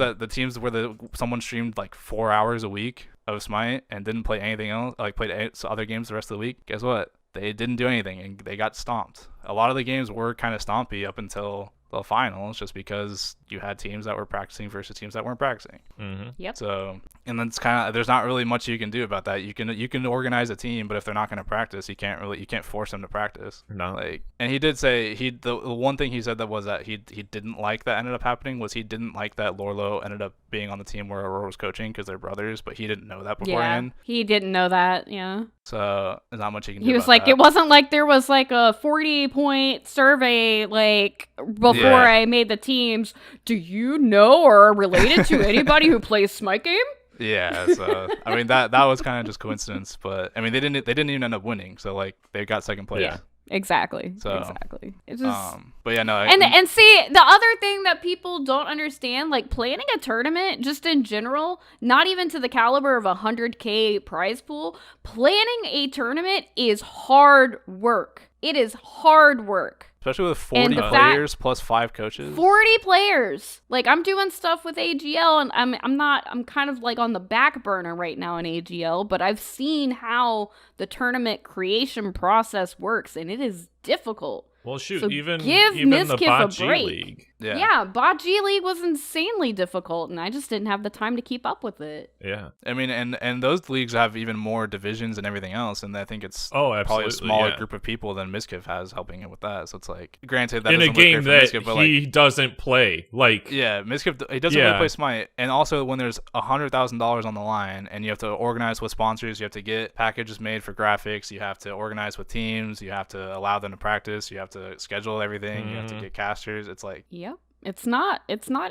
where someone streamed like 4 hours a week of Smite and didn't play anything else, like played other games the rest of the week. Guess what? They didn't do anything and they got stomped. A lot of the games were kind of stompy up until the finals, just because you had teams that were practicing versus teams that weren't practicing. Mm-hmm. Yep. So, and that's kind of, there's not really much you can do about that. You can organize a team, but if they're not going to practice, you can't force them to practice. No. Like, and he did say the one thing he said that was that he didn't like that ended up happening was he didn't like that Lorlo ended up being on the team where Aurora was coaching because they're brothers, but he didn't know that beforehand. Yeah, he didn't know that. Yeah. So there's not much he can do. He was about like, that. it wasn't like there was like a 40-point survey like before I made the teams. Do you know or are related to anybody who plays Smite game? Yeah, so I mean that was kind of just coincidence, but I mean they didn't even end up winning, so like they got second place. Yeah. Exactly. So, exactly. It's just but yeah, no. and see, the other thing that people don't understand, like planning a tournament just in general, not even to the caliber of a 100K prize pool, planning a tournament is hard work. It is hard work. Especially with 40 players plus 5 coaches. 40 players. Like, I'm doing stuff with AGL, and I'm kind of like on the back burner right now in AGL, but I've seen how the tournament creation process works, and it is difficult. Well, shoot, So even give the Mizkif a Bot G break. League. Yeah, Bot G League was insanely difficult, and I just didn't have the time to keep up with it. Yeah. I mean, and those leagues have even more divisions and everything else, and I think it's probably a smaller group of people than Mizkif has helping it with that. So it's like, granted, that in a doesn't look game great for that Mizkif, but he doesn't play. Like, yeah, Mizkif, he doesn't really play Smite, and also when there's $100,000 on the line, and you have to organize with sponsors, you have to get packages made for graphics, you have to organize with teams, you have to allow them to practice, you have to schedule everything, you have to get casters. It's like, Yep. It's not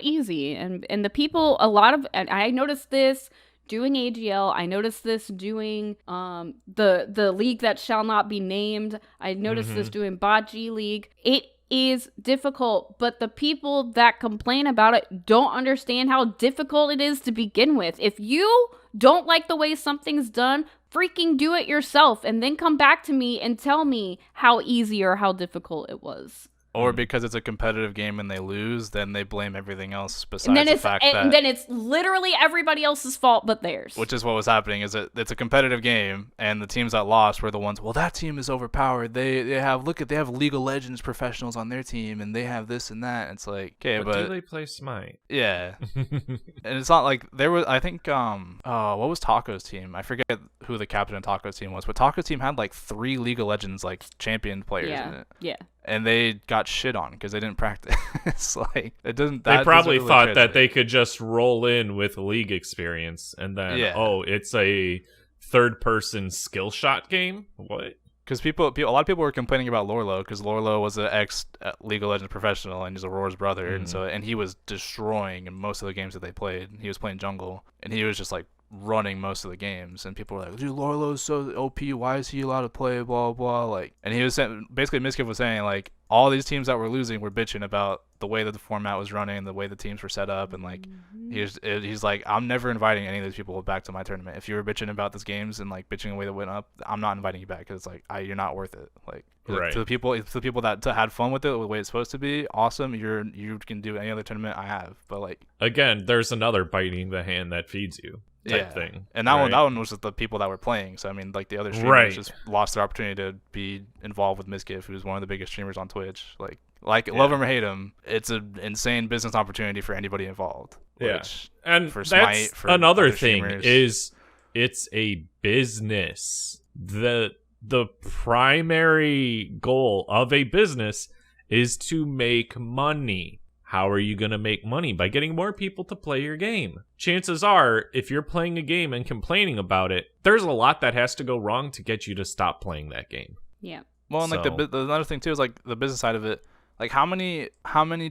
easy. And the people, and I noticed this doing AGL. I noticed this doing the league that shall not be named. I noticed this doing Bot G League. It is difficult, but the people that complain about it don't understand how difficult it is to begin with. If you don't like the way something's done, freaking do it yourself and then come back to me and tell me how easy or how difficult it was. or because it's a competitive game and they lose, then they blame everything else besides And then the fact that. and then it's literally everybody else's fault but theirs. Which is what was happening. Is that it's a competitive game, and the teams that lost were the ones. Well, that team is overpowered. They have League of Legends professionals on their team, and they have this and that. It's like, okay, but do they play Smite? yeah, and it's not like there was. I think what was Taco's team? I forget who the captain of Taco's team was, but Taco's team had like 3 League of Legends like champion players in it. Yeah. And they got shit on because they didn't practice. It's like it doesn't. They That probably doesn't really thought that translate. they could just roll in with league experience and then Yeah. it's a third-person skill shot game. What? Because a lot of people were complaining about Lorlo because Lorlo was an ex League of Legends professional and he's Aurora's brother, and he was destroying in most of the games that they played. He was playing jungle, and he was just like running most of the games, and people were like, dude, Lorlo's so OP, why is he allowed to play, blah blah, like, and he was saying, basically Miskiff was saying like all these teams that were losing were bitching about the way that the format was running, the way the teams were set up, and like he's like, I'm never inviting any of these people back to my tournament. If you were bitching about these games and like bitching the way that went up, I'm not inviting you back because it's like you're not worth it. Like right. to the people that had fun with it the way it's supposed to be, awesome. You can do any other tournament I have, but like again, there's another biting the hand that feeds you type thing. And that one was just the people that were playing. So I mean, like the other streamers just lost their opportunity to be involved with Miskiff, who's one of the biggest streamers on Twitch. Love him or hate him, it's an insane business opportunity for anybody involved. And for that's for another thing streamers. is it's a business. The primary goal of a business is to make money. How are you going to make money? By getting more people to play your game. Chances are, if you're playing a game and complaining about it, there's a lot that has to go wrong to get you to stop playing that game. Yeah. Well, and like the another thing too is like the business side of it. Like how many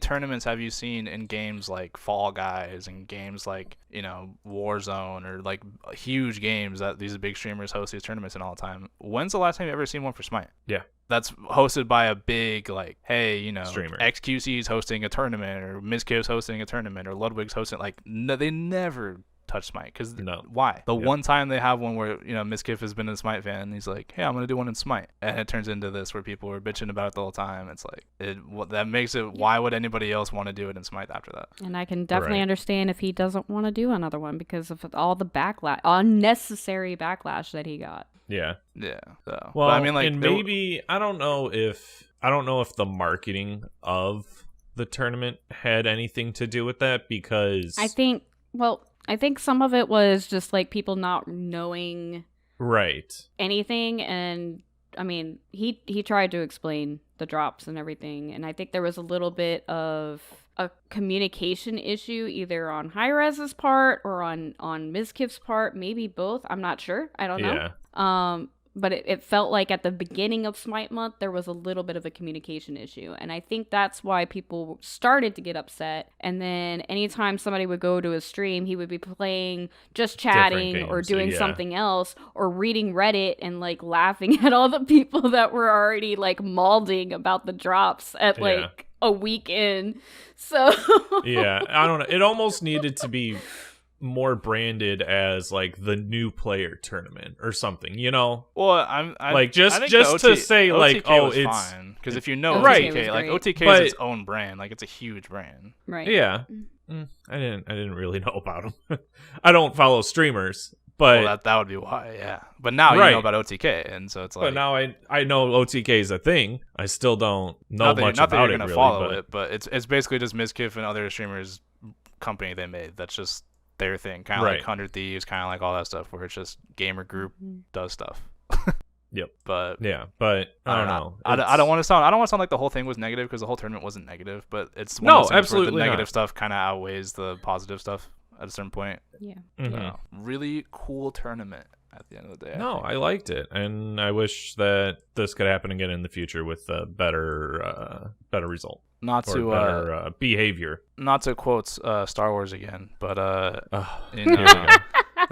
tournaments have you seen in games like Fall Guys and games like, Warzone, or like huge games that these big streamers host these tournaments in all the time? When's the last time you ever seen one for Smite? Yeah. That's hosted by a big, like, hey, streamer. XQC's hosting a tournament, or Miskiff's hosting a tournament, or Ludwig's hosting. Like, no, they never touch Smite. Because why? The one time they have one where, Miskiff has been a Smite fan, and he's like, hey, I'm going to do one in Smite. And it turns into this where people are bitching about it the whole time. It's like, that makes it, why would anybody else want to do it in Smite after that? And I can definitely understand if he doesn't want to do another one because of all the unnecessary backlash that he got. Yeah. Yeah. So, well, but I mean, like, and maybe I don't know if the marketing of the tournament had anything to do with that, because I think some of it was just like people not knowing anything, and I mean, he tried to explain the drops and everything, and I think there was a little bit of a communication issue either on Hi-Rez's part or on Miskiff's part, maybe both. I'm not sure. I don't know. Yeah. But it felt like at the beginning of Smite Month, there was a little bit of a communication issue. And I think that's why people started to get upset. And then anytime somebody would go to a stream, he would be playing, just chatting or doing something else, or reading Reddit and like laughing at all the people that were already like mauling about the drops at like a week in. So yeah, I don't know. It almost needed to be more branded as like the new player tournament or something, Well, I'm like just to say OTK like, oh, it's fine, because if OTK, OTK, like OTK is its own brand, like it's a huge brand, right? Yeah. I didn't really know about them. I don't follow streamers, but that would be why, yeah. But now you know about OTK, and so it's like. But now I know OTK is a thing. I still don't know much not that about you're it. Gonna really, follow it, but it's basically just Miskiff and other streamers company they made. That's just their thing, kind of like 100 Thieves, kind of like all that stuff, where it's just gamer group does stuff. Yep. But I don't know. I don't want to sound like the whole thing was negative, because the whole tournament wasn't negative, but it's one of those things absolutely where the negative not. stuff kind of outweighs the positive stuff at a certain point. Yeah. So, really cool tournament at the end of the day. I liked it, and I wish that this could happen again in the future with a better result. Not to better behavior. Not to quote Star Wars again, but the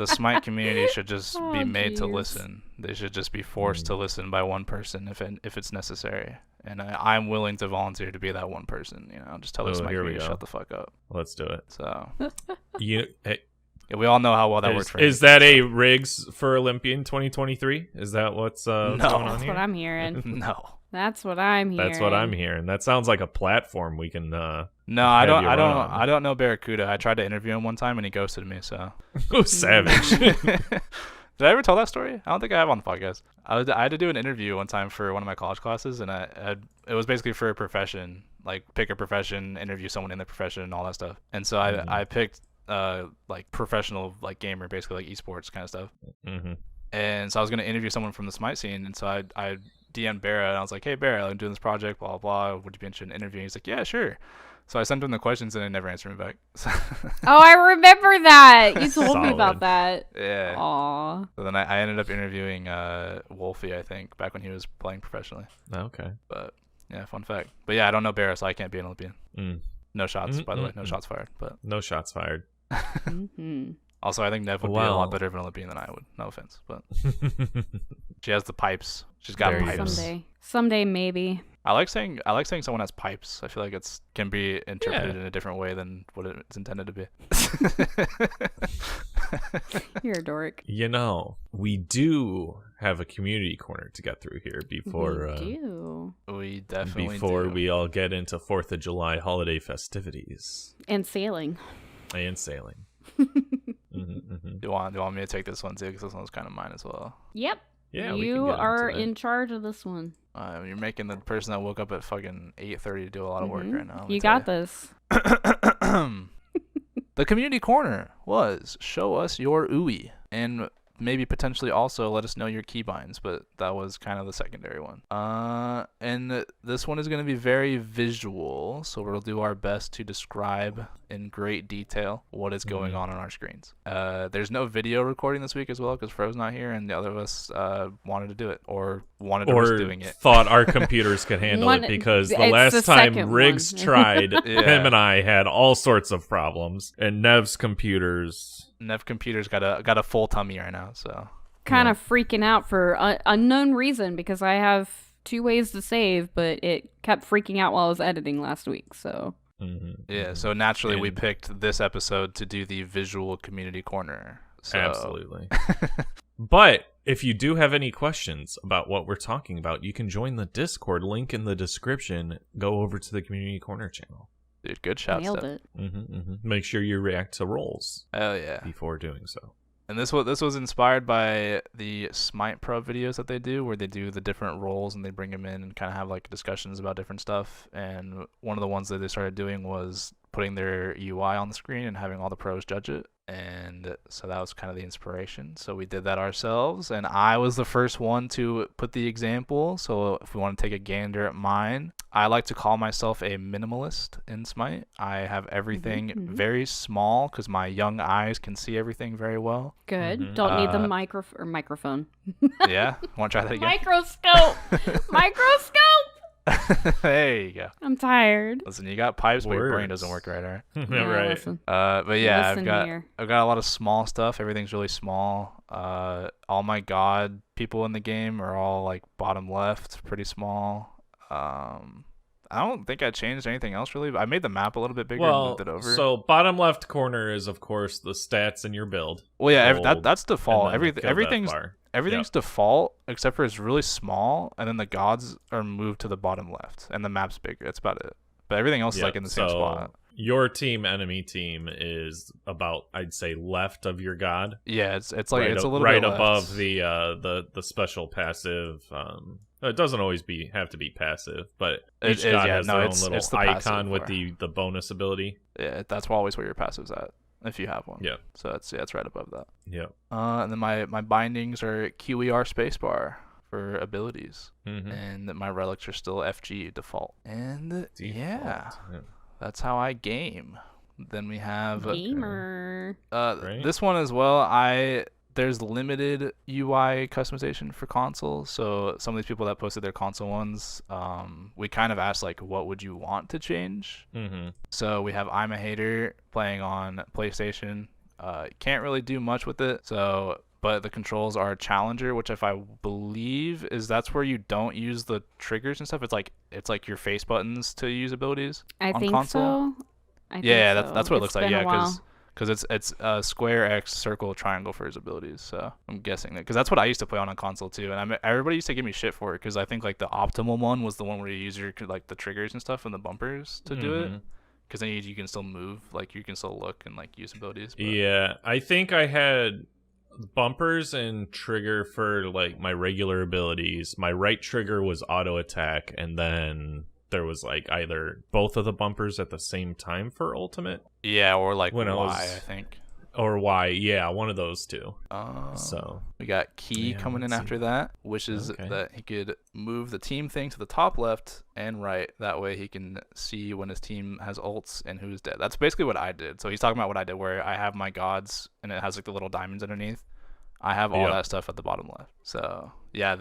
Smite community should just be made to listen. They should just be forced to listen by one person if it's necessary. And I'm willing to volunteer to be that one person. Just tell the Smite community to shut the fuck up. Let's do it. So hey, we all know how well that worked for Is that a Riggs for Olympian 2023? Is that what's going on here? That's what I'm hearing. No. That's what I'm hearing. That's what I'm hearing. That sounds like a platform we can. No, I don't know Barracuda. I tried to interview him one time and he ghosted me. So. Savage. Did I ever tell that story? I don't think I have on the podcast. I had to do an interview one time for one of my college classes, and it was basically for a profession, like pick a profession, interview someone in the profession, and all that stuff. And so I picked like professional, like gamer, basically like esports kind of stuff. And so I was gonna interview someone from the Smite scene, and so I DM Barra, and I was like, hey, Barra, I'm doing this project, blah, blah, would you be interested in interviewing? He's like, yeah, sure. So I sent him the questions, and they never answered me back. Oh, I remember that. You told me Solid. about that. Yeah. Aw. So then I ended up interviewing Wolfie, I think, back when he was playing professionally. Okay. But, yeah, fun fact. But, yeah, I don't know Barra, so I can't be an Olympian. Mm. No shots, by the way. No shots fired. But No shots fired. Mm-hmm. also, I think Nev would be a lot better of an Olympian than I would. No offense. But she has the pipes. She's got There you pipes. go. Someday, maybe. I like saying someone has pipes. I feel like it's can be interpreted in a different way than what it's intended to be. You're a dork. You know, we do have a community corner to get through here before We do. We definitely before do. we all get into 4th of July holiday festivities And sailing. and sailing. Do you want me to take this one too? Because this one's kind of mine as well. Yep. Yeah, we can You get are into that. in charge of this one. You're making the person that woke up at fucking 8:30 to do a lot of work right now. let me You tell got this. The community corner was show us your ooey and maybe potentially also let us know your keybinds, but that was kind of the secondary one. And this one is going to be very visual, so we'll do our best to describe in great detail what is going on our screens. There's no video recording this week as well because Fro's not here, and the other of us wanted to do it or wanted to risk doing it. Thought our computers could handle it because the It's last the time second Riggs one. tried, Yeah. him and I had all sorts of problems, and Nev's computers. Nev computer's got a full tummy right now, so Kind of freaking out for unknown reason because I have 2 ways to save, but it kept freaking out while I was editing last week. So yeah. So naturally, we And- picked this episode to do the visual community corner. So. Absolutely. But if you do have any questions about what we're talking about, you can join the Discord link in the description. Go over to the Community Corner channel. Dude, good shout. nailed Steph. it. Make sure you react to rolls Oh yeah. before doing so. And this was inspired by the Smite Pro videos that they do, where they do the different roles and they bring them in and kind of have like discussions about different stuff. And one of the ones that they started doing was putting their UI on the screen and having all the pros judge it. And so that was kind of the inspiration. So we did that ourselves, and I was the first one to put the example. So if we want to take a gander at mine, I like to call myself a minimalist in Smite. I have everything very small because my young eyes can see everything very well. Good. Don't need the microphone. Yeah, want to try that again? Microscope. Microscope. There you go. I'm tired. Listen, you got pipes, but your brain Words. doesn't work right, all right? Yeah, right. listen. But yeah, Listen here. I've got a lot of small stuff. Everything's really small. All my god people in the game are all like bottom left, pretty small. I don't think I changed anything else really. But I made the map a little bit bigger and Well, moved it over. so bottom left corner is, of course, the stats in your build. well, yeah, gold, that's default. and then the kill death bar. Everything's default except for it's really small, and then the gods are moved to the bottom left, and the map's bigger. That's about it. But everything else is like in the same spot. Your team, enemy team, is about, I'd say, left of your god. Yeah, it's like Right it's a up- little right bit above left. the special passive. It doesn't always have to be passive, but It each is, god yeah, has no, their own it's little the icon passive with where- the bonus ability. Yeah, that's always where your passive's at if you have one. Yeah. So it's right above that. Yeah. And then my bindings are QER spacebar for abilities, Mhm. and my relics are still FG default. And yeah, Default. that's how I game. Then we have Gamer. Right. this one as well. There's limited UI customization for consoles, so some of these people that posted their console ones, we kind of asked like, what would you want to change? Mm-hmm. So we have I'm a Hater playing on PlayStation. Can't really do much with it. But the controls are Challenger, which if I believe that's where you don't use the triggers and stuff. It's like your face buttons to use abilities I on think console. so. I think Yeah, so. that's what it It's looks like. been a Yeah, while. because it's square, X, circle, triangle for his abilities. So I'm guessing that because that's what I used to play on a console too, and everybody used to give me shit for it because I think like the optimal one was the one where you use your like the triggers and stuff and the bumpers to do it. Because then you can still move, like you can still look and like use abilities. But... Yeah, I think I had bumpers and trigger for like my regular abilities. My right trigger was auto attack, and then there was like either both of the bumpers at the same time for ultimate. Yeah, or like When Y, I was- I think. or Y. Yeah, one of those two. So So we got Key yeah, coming in let's after see. that, which is Okay. that he could move the team thing to the top left and right. That way he can see when his team has ults and who's dead. That's basically what I did. So he's talking about what I did, where I have my gods and it has like the little diamonds underneath. I have all Yep. that stuff at the bottom left. So yeah,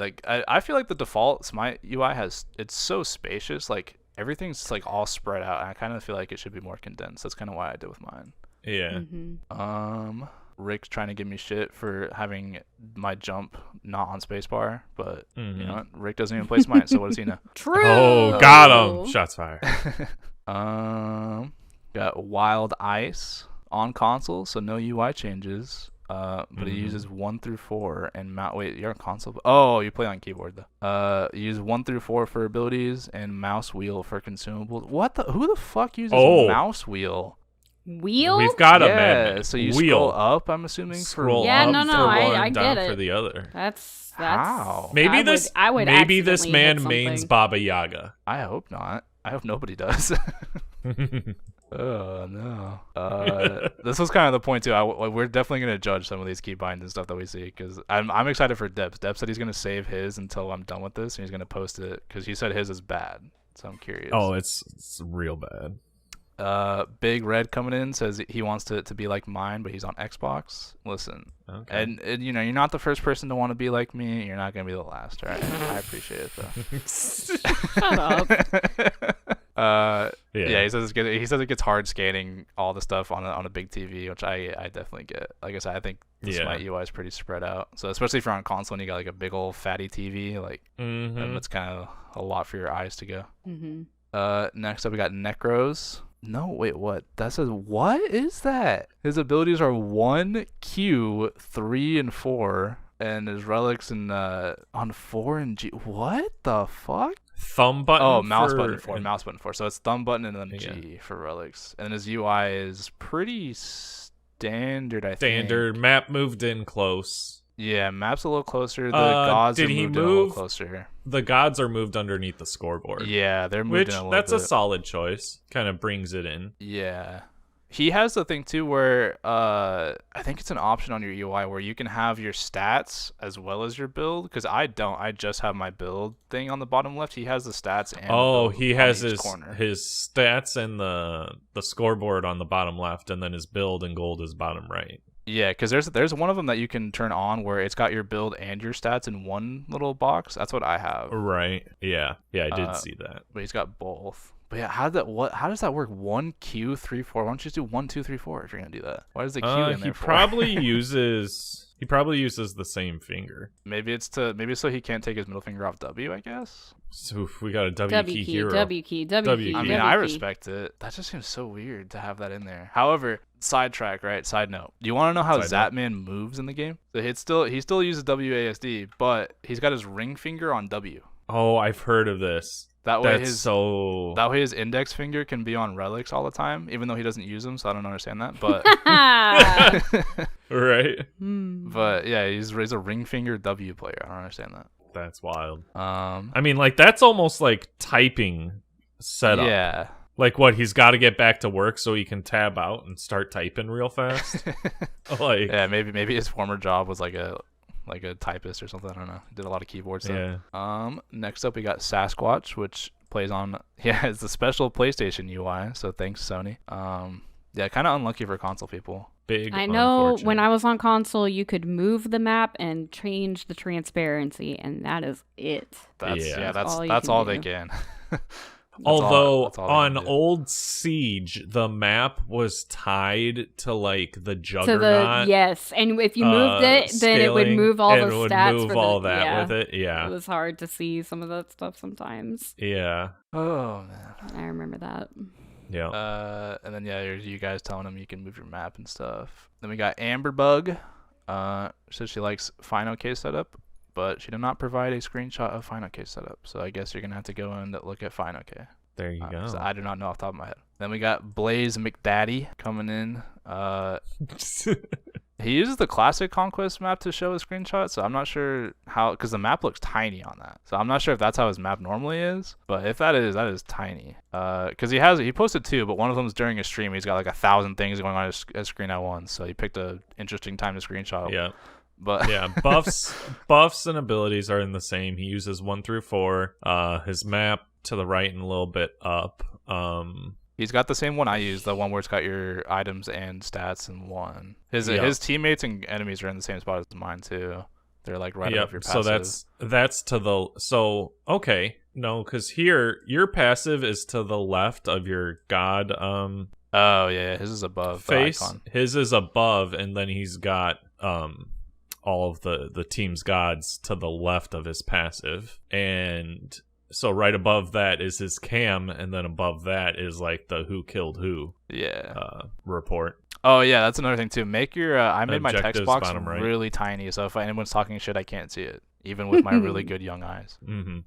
I feel like the default Smite UI it's so spacious. Like everything's like all spread out. And I kind of feel like it should be more condensed. That's kind of why I did with mine. Yeah. Mm-hmm. Rick's trying to give me shit for having my jump not on spacebar, but you know what? Rick doesn't even play Smite, so what does he know? True. Oh, got him! Shots fired. Got Wild Ice on console, so no UI changes. But he uses 1 through 4 and wait, you're on console? Oh, you play on keyboard though. You use 1 through 4 for abilities and mouse wheel for consumables. What the? Who the fuck uses mouse wheel? Wheel? We've got a Yeah, amendment. so you Wheel. scroll up, I'm assuming. Scroll Yeah, up no, for I one, down get for it. the other. That's How? Maybe I would maybe this accidentally man hit mains something. Baba Yaga. I hope not. I hope nobody does. Oh no. This was kind of the point too. We're definitely gonna judge some of these keybinds and stuff that we see because I'm excited for Debs. Debs said he's gonna save his until I'm done with this, and he's gonna post it because he said his is bad. So I'm curious. Oh, it's real bad. Big Red coming in says he wants to be like mine, but he's on Xbox. Listen, Okay. and you know you're not the first person to want to be like me. You're not gonna be the last, all right? I appreciate it though. Shut up. Yeah, he says it's good. He says it gets hard scanning all the stuff on a big TV, which I definitely get. Like I said, I think the Smite UI is pretty spread out. So especially if you're on console and you got like a big old fatty TV, like it's kind of a lot for your eyes to go. Next up we got Necros. No, wait, what? That says what is that? His abilities are 1, Q, 3, and 4, and his relics on 4 and G. What the fuck? Thumb button. Oh, mouse for, button 4, and- mouse button 4. So it's thumb button and then G for relics. And his UI is pretty standard, I think. Standard map moved in close. Yeah, map's a little closer. The gods did are he moved in a little move? closer. The gods are moved underneath the scoreboard. Yeah, they're moved Which in a little that's bit. a solid choice. Kind of brings it in. Yeah. He has the thing too where I think it's an option on your UI where you can have your stats as well as your build because I don't. I just have my build thing on the bottom left. He has the stats and the build he on has each corner. his stats and the scoreboard on the bottom left, and then his build and gold is bottom right. Yeah, because there's one of them that you can turn on where it's got your build and your stats in one little box. That's what I have. Right. Yeah. Yeah, I did see that. But he's got both. But yeah, how does that work? 1 Q 3 4. Why don't you just do 1 2 3 4 if you're gonna do that? Why does the Q in there He for? probably uses the same finger. Maybe so he can't take his middle finger off W, I guess. So we got a W, W key key, hero. W key, W W key. key. I mean, W I key. respect it. That just seems so weird to have that in there. However, sidetrack, right? Side note. Do you want to know how Side note. Zapman moves in the game? So he still uses WASD, but he's got his ring finger on W. Oh, I've heard of this. That way That's his index finger can be on relics all the time, even though he doesn't use them. So I don't understand that, but right. but yeah, he's a ring finger W player. I don't understand that. That's wild. Um, I mean, like that's almost like typing setup. yeah. Like what he's got to get back to work so he can tab out and start typing real fast. Like Yeah, maybe his former job was like a typist or something. I don't know. He did a lot of keyboard stuff. yeah. Next up we got Sasquatch, which plays on it's the special PlayStation UI. So thanks Sony. Yeah, kind of unlucky for console people. Big. I know when unfortunate. I was on console, you could move the map and change the transparency, and that is it. That's all you that's can all do. they can. Although that's all they on can do. old Siege, the map was tied to like the To Juggernaut. the yes, and if you moved it, then it would scaling, move all and the it would stats move for all the, that yeah. with it. Yeah. It was hard to see some of that stuff sometimes. Yeah. Oh man. I remember that. Yeah. And then there's you guys telling him you can move your map and stuff. Then we got Amberbug. Says she likes Final Case setup, but she did not provide a screenshot of Final Case setup. So I guess you're gonna have to go and look at Final K. There you go. So I do not know off the top of my head. Then we got Blaze McDaddy coming in. He uses the classic Conquest map to show a screenshot, so I'm not sure how, because the map looks tiny on that. So I'm not sure if that's how his map normally is, but if that is tiny. Because he posted 2, but one of them's during a stream. He's got like 1,000 things going on his screen at once, so he picked a interesting time to screenshot. Yeah. But yeah, buffs and abilities are in the same. He uses 1 through 4. His map to the right and a little bit up. He's got the same one I use, the one where it's got your items and stats in one. His teammates and enemies are in the same spot as mine too. They're like right above your passive. So that's to the okay. No, because here your passive is to the left of your god Oh yeah, his is above face. the icon. His is above, and then he's got all of the team's gods to the left of his passive. And so right above that is his cam, and then above that is like the who killed who report. Oh yeah, that's another thing too. Make your I made my text Objectives box bottom right. really tiny, so if anyone's talking shit, I can't see it, even with my really good young eyes. Mm-hmm.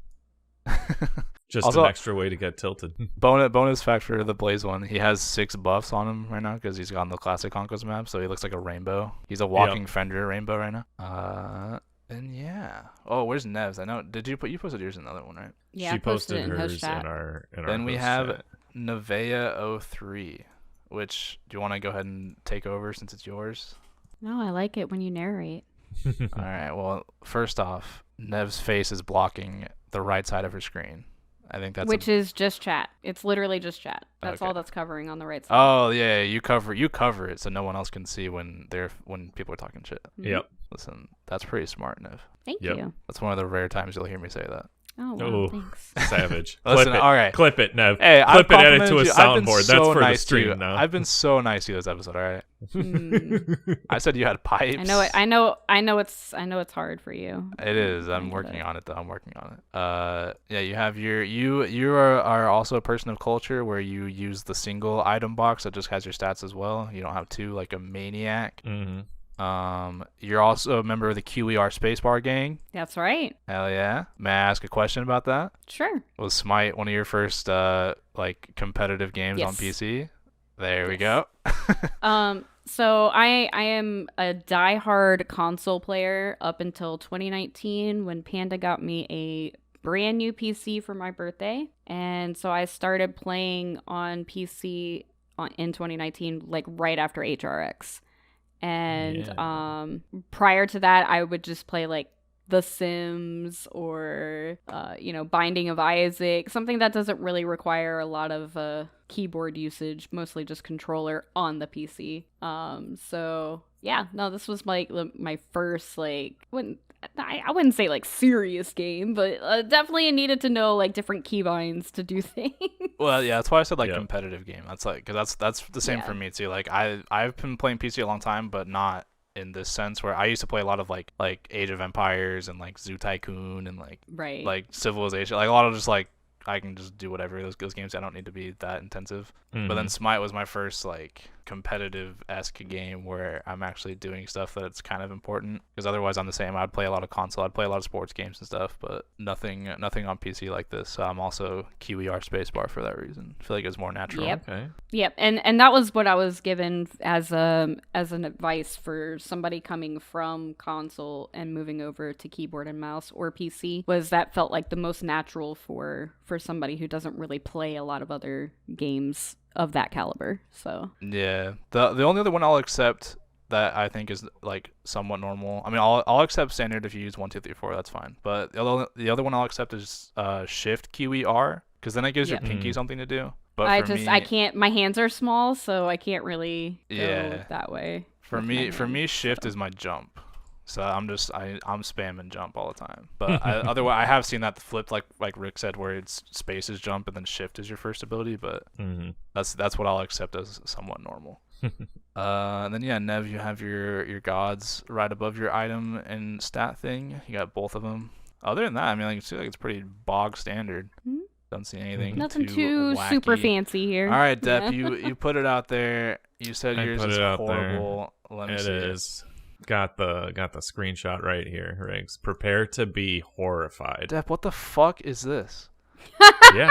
Just Also, an extra way to get tilted. bonus fact for the Blaze one: he has 6 buffs on him right now because he's on the classic Conquest map, so he looks like a rainbow. He's a walking Fender rainbow right now. And yeah. Oh, where's Nev's? I know. You posted yours in the other one, right? Yeah, She I posted it in hers host chat. in our Then we host have chat. Nevea03, which do you want to go ahead and take over since it's yours? No, I like it when you narrate. All right. Well, first off, Nev's face is blocking the right side of her screen. I think that's Which is just chat. It's literally just chat. That's Okay. all that's covering on the right side. Oh yeah, you cover it so no one else can see when people are talking shit. Yep. Listen, that's pretty smart, Nev. Thank Yep. you. That's one of the rare times you'll hear me say that. Oh, wow, Oh. thanks. Savage. Listen, Clip it. all right. Clip it, Nev. Hey, Clip it, edit complimented to a you. I've been soundboard. so That's for nice the to you. stream now. I've been so nice to you this episode. All right. I said you had pipes. I know it's hard for you. It is. I'm working on it though. I'm working on it. Yeah, you have you are also a person of culture where you use the single item box that just has your stats as well. You don't have 2 like a maniac. Mm-hmm. You're also a member of the QER Spacebar gang. That's right. Hell yeah. May I ask a question about that? Sure. Was Smite one of your first like competitive games on Yes. PC? There we go. So I am a diehard console player up until 2019 when Panda got me a brand new PC for my birthday, and so I started playing on PC in 2019, like right after HRX. And prior to that, I would just play like The Sims or Binding of Isaac, something that doesn't really require a lot of keyboard usage, mostly just controller on the PC. So yeah, no, this was like my first I wouldn't say like serious game, but definitely needed to know like different keybinds to do things. Well, yeah, that's why I said like Yep. competitive game. That's like because that's the same Yeah. for me too. Like I've been playing PC a long time, but not in this sense where I used to play a lot of like Age of Empires and like Zoo Tycoon and Right. like Civilization, like a lot of just like I can just do whatever those games. I don't need to be that intensive. Mm-hmm. But then Smite was my first like competitive-esque game where I'm actually doing stuff that's kind of important. Because otherwise I'm the same. I'd play a lot of console. I'd play a lot of sports games and stuff, but nothing on PC like this. So I'm also QER Spacebar for that reason. I feel like it's more natural. Yep. Okay. Yep, and that was what I was given as an advice for somebody coming from console and moving over to keyboard and mouse or PC, was that felt like the most natural for somebody who doesn't really play a lot of other games of that caliber. So Yeah. The only other one I'll accept that I think is like somewhat normal. I mean, I'll accept standard if you use 1, 2, 3, 4. That's fine. But the other one I'll accept is Shift QER, because then it gives your Yeah. pinky something to do. But I for me, I can't. My hands are small, so I can't really go Yeah. that way. For with me, my hands, Shift so. is my jump. So I'm spamming jump all the time. But otherwise, I have seen that flipped, like Rick said, where it's space is jump and then shift is your first ability. But Mm-hmm. that's what I'll accept as somewhat normal. And then yeah, Nev, you have your gods right above your item and stat thing. You got both of them. Other than that, I mean, like, it's pretty bog standard. Mhm. Don't see anything. Nothing too super wacky. fancy here. All right, Depp, Yeah. you put it out there. You said I yours put is it out there. horrible. Let me It see is. Got the screenshot right here, Riggs. Prepare to be horrified. Depp, what the fuck is this? Yeah.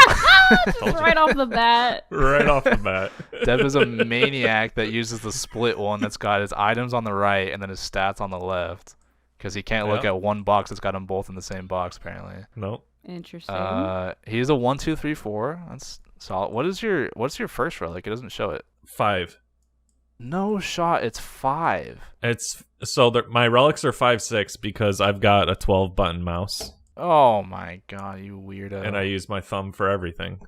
Told you. Right off the bat. Right off the bat. Dev is a maniac that uses the split one that's got his items on the right and then his stats on the left. Because he can't look at one box that's got them both in the same box, apparently. Nope. Interesting. He's a 1, 2, 3, 4. That's solid. What's your first relic? It doesn't show it. 5. No shot. It's 5. It's so my relics are 5, 6 because I've got a 12 button mouse Oh my god, you weirdo. and I use my thumb for everything.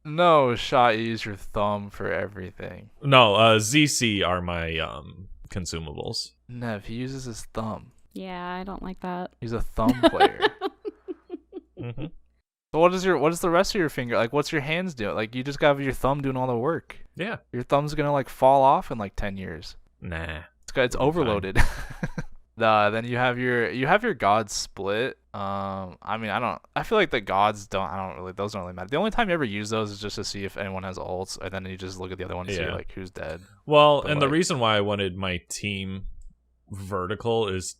No shot. You use your thumb for everything. No, ZC are my consumables. Nev, he uses his thumb. Yeah, I don't like that. He's a thumb player. Mm-hmm. So what is the rest of your finger? Like, what's your hands doing? Like, you just got your thumb doing all the work. Yeah. Your thumb's gonna like fall off in like 10 years. Nah. It's overloaded. Then you have your gods split. I mean, I feel like the gods those don't really matter. The only time you ever use those is just to see if anyone has ults, and then you just look at the other one to see like who's dead. Well, But, and the reason why I wanted my team vertical is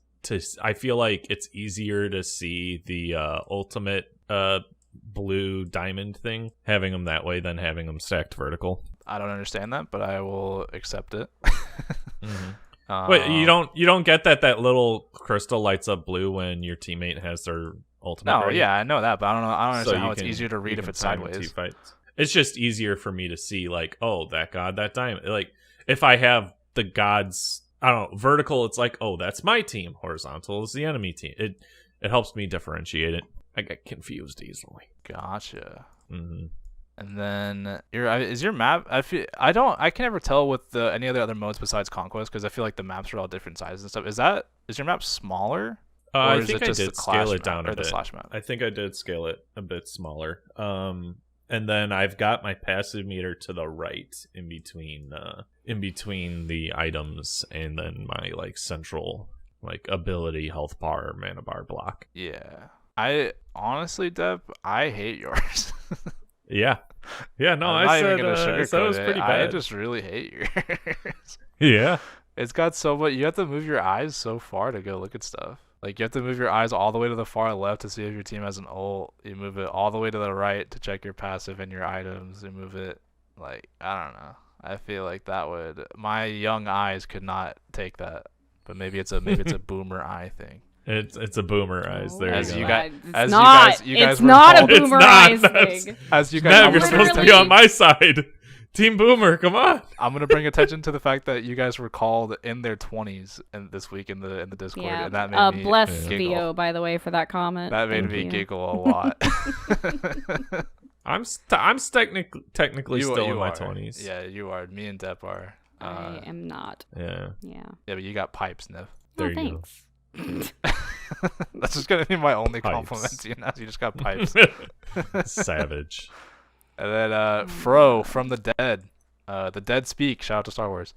I feel like it's easier to see the ultimate blue diamond thing, having them that way than having them stacked vertical. I don't understand that, but I will accept it. Mm-hmm. But you don't get that little crystal lights up blue when your teammate has their ultimate. No, ready. yeah, I know that, but I don't understand So how you it's can- easier to you read if can it's time two sideways. fights. It's just easier for me to see, like, oh, that god, that diamond. Like, if I have the gods, I don't know, vertical, it's like, oh, that's my team. Horizontal is the enemy team. It helps me differentiate it. I get confused easily. Gotcha. Mm-hmm. And then is your map? I can never tell with any of the other modes besides Conquest because I feel like the maps are all different sizes and stuff. Is your map smaller? Or I is think it I just did the scale Clash it down map, or a the bit. Slash map? I think I did scale it a bit smaller. And then I've got my passive meter to the right in between the items, and then my like central like ability health bar mana bar block. Yeah. I honestly, Deb, I hate yours. Yeah. No, I'm I not said even gonna I said it was sugarcoat pretty I bad. just really hate yours. Yeah. It's got so much. You have to move your eyes so far to go look at stuff. Like, you have to move your eyes all the way to the far left to see if your team has an ult. You move it all the way to the right to check your passive and your items. You move it, like, I don't know. I feel like my young eyes could not take that. But maybe it's a boomer eye thing. It's a boomer eyes. There As you you go. guys- It's as you not. guys- you guys It's were not a called- It's boomer not. eyes That's- thing. As you guys, Nev, I'm you're gonna supposed to bring be literally- on my side. Team Boomer, come on. I'm gonna bring attention to the fact that you guys were called in their 20s this week in the Discord, Yeah. and that made me Bless giggle. Theo, by the way, for that comment. That made Thank me you. giggle a lot. I'm technically still in my are. 20s. Yeah, you are. Me and Depp are. I am not. Yeah. Yeah. Yeah, but you got pipes, Nev. There Oh, you thanks. That's just gonna be my only Pipes. compliment to you now. You just got pipes. go. Savage. And then Fro from the dead. The dead speak. Shout out to Star Wars.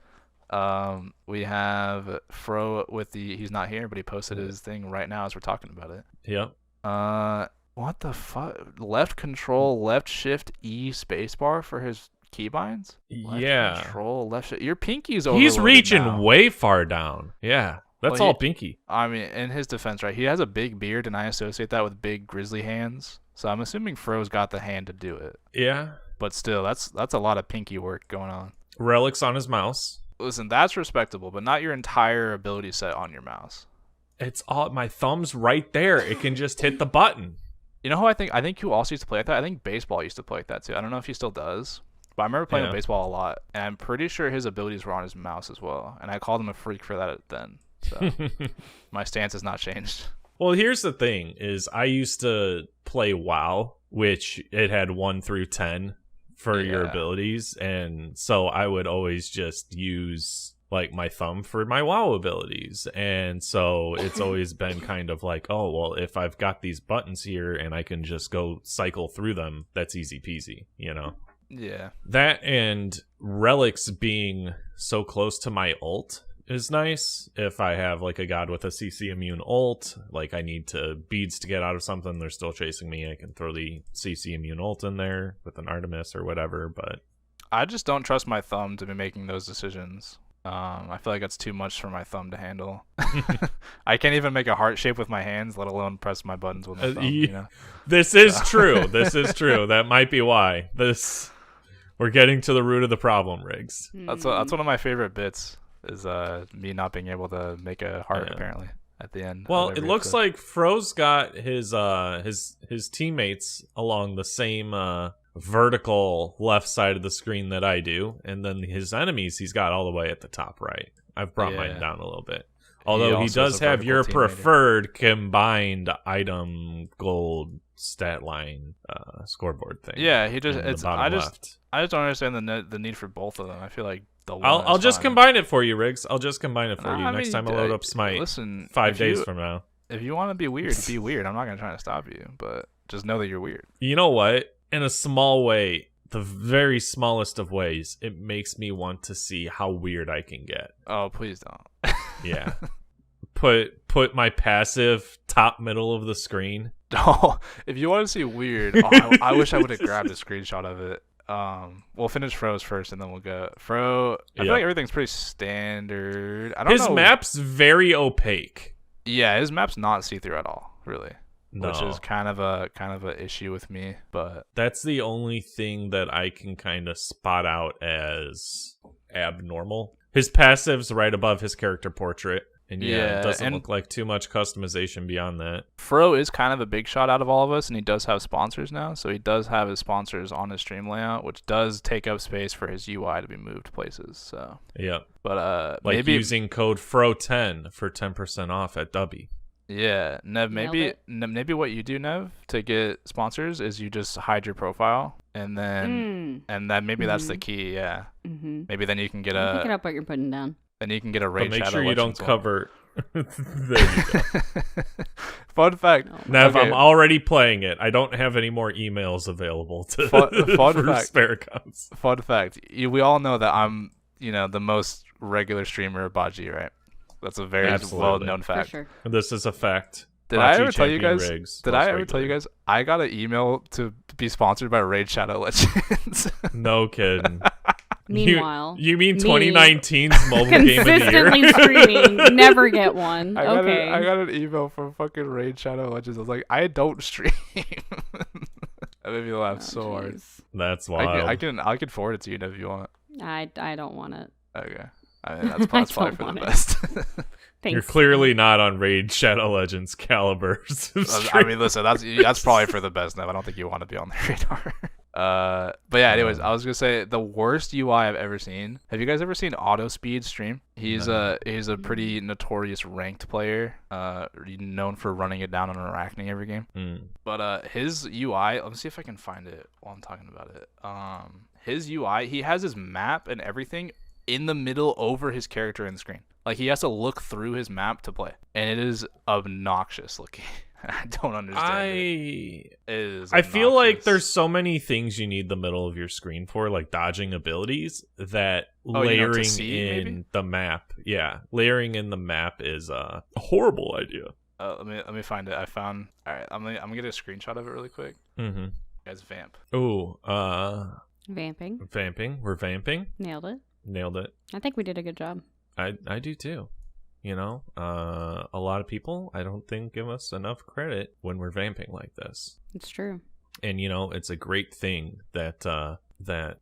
We have Fro with he's not here, but he posted his thing right now as we're talking about it. Yep. What the fuck? Left control, left shift, E spacebar for his keybinds? Left Yeah. Control, left shift. Your pinky's overloaded He's reaching now. way far down. Yeah. That's Well, all pinky. I mean, in his defense, right? He has a big beard, and I associate that with big grizzly hands. So I'm assuming Fro's got the hand to do it. Yeah. But still, that's a lot of pinky work going on. Relics on his mouse. Listen, that's respectable, but not your entire ability set on your mouse. It's all my thumb's right there. It can just hit the button. You know who I think who also used to play like that? I think Baseball used to play like that too. I don't know if he still does, but I remember playing with Baseball a lot, and I'm pretty sure his abilities were on his mouse as well. And I called him a freak for that then. So my stance has not changed. Well, here's the thing: is I used to play WoW, which it had 1 through 10 for your Yeah. abilities, and so I would always just use like my thumb for my WoW abilities, and so it's always been kind of like, oh well, if I've got these buttons here and I can just go cycle through them, that's easy peasy, you know. Yeah. That and relics being so close to my ult is nice. If I have like a god with a CC immune ult, like I need to beads to get out of something, they're still chasing me, I can throw the CC immune ult in there with an Artemis or whatever. But I just don't trust my thumb to be making those decisions. I feel like that's too much for my thumb to handle. I can't even make a heart shape with my hands, let alone press my buttons with my thumb. You know? This is true. This is true. That might be why. We're getting to the root of the problem, Riggs. That's one of my favorite bits. Is me not being able to make a heart apparently at the end. Well, it looks like Fro's got his teammates along the same vertical left side of the screen that I do, and then his enemies he's got all the way at the top right. I've brought mine down a little bit. Although he does have your preferred combined item gold stat line scoreboard thing. Yeah, he just I just don't understand the need for both of them. I feel like I'll just combine it for you, Riggs. I'll just combine it for you next time I load up Smite. Listen, 5 days from now. If you want to be weird, be weird. I'm not gonna try to stop you, but just know that you're weird. You know what? In a small way, the very smallest of ways, it makes me want to see how weird I can get. Oh, please don't. Yeah. Put my passive top middle of the screen. Oh, if you want to see weird, I wish I would have grabbed a screenshot of it. We'll finish Fro's first, and then we'll go. Fro, I feel like everything's pretty standard. I don't know. His map's very opaque. Yeah, his map's not see-through at all, really. No. Which is kind of a issue with me, but that's the only thing that I can kind of spot out as abnormal. His passive's right above his character portrait, and it doesn't look like too much customization beyond that. Fro is kind of a big shot out of all of us, and he does have sponsors now, so he does have his sponsors on his stream layout, which does take up space for his UI to be moved places. So but like maybe using code FRO10 for 10% off at Dubby. Yeah, Nev, maybe what you do, Nev, to get sponsors is you just hide your profile, and then maybe that's the key. Yeah, maybe then you can get pick it up what you're putting down. Then you can get a raid. But make shadow sure you don't Legends cover. There you go. Fun fact, Nev, I'm already playing it. I don't have any more emails available to for spare accounts. Fun fact, we all know that I'm the most regular streamer of Baji, right? That's a very well-known fact. Sure. This is a fact. Did I ever tell you guys? I got an email to be sponsored by Raid Shadow Legends. No kidding. Meanwhile, you mean 2019's mobile game of the year? Consistently streaming, never get one. I got an email from fucking Raid Shadow Legends. I was like, I don't stream. That made me laugh so hard. That's wild. I can forward it to you if you want. I don't want it. Okay. I mean, that's probably for the best. Thanks. You're clearly not on Raid Shadow Legends caliber. I mean, listen, that's probably for the best now. I don't think you want to be on the radar. But yeah, anyways, I was gonna say the worst UI I've ever seen. Have you guys ever seen AutoSpeed stream? He's a pretty notorious ranked player, known for running it down on Arachne every game. But his UI, let me see if I can find it while I'm talking about it. His UI, he has his map and everything in the middle over his character in the screen. Like, he has to look through his map to play, and it is obnoxious looking. I don't understand it. I feel like there's so many things you need the middle of your screen for, like dodging abilities, that layering in the map. Yeah, layering in the map is a horrible idea. Let me find it. I found. All right, I'm gonna get a screenshot of it really quick. Mm-hmm. Guys, vamp. Ooh, vamping. We're vamping. Nailed it. I think we did a good job. I do too. A lot of people, I don't think, give us enough credit when we're vamping like this. It's true. And it's a great thing that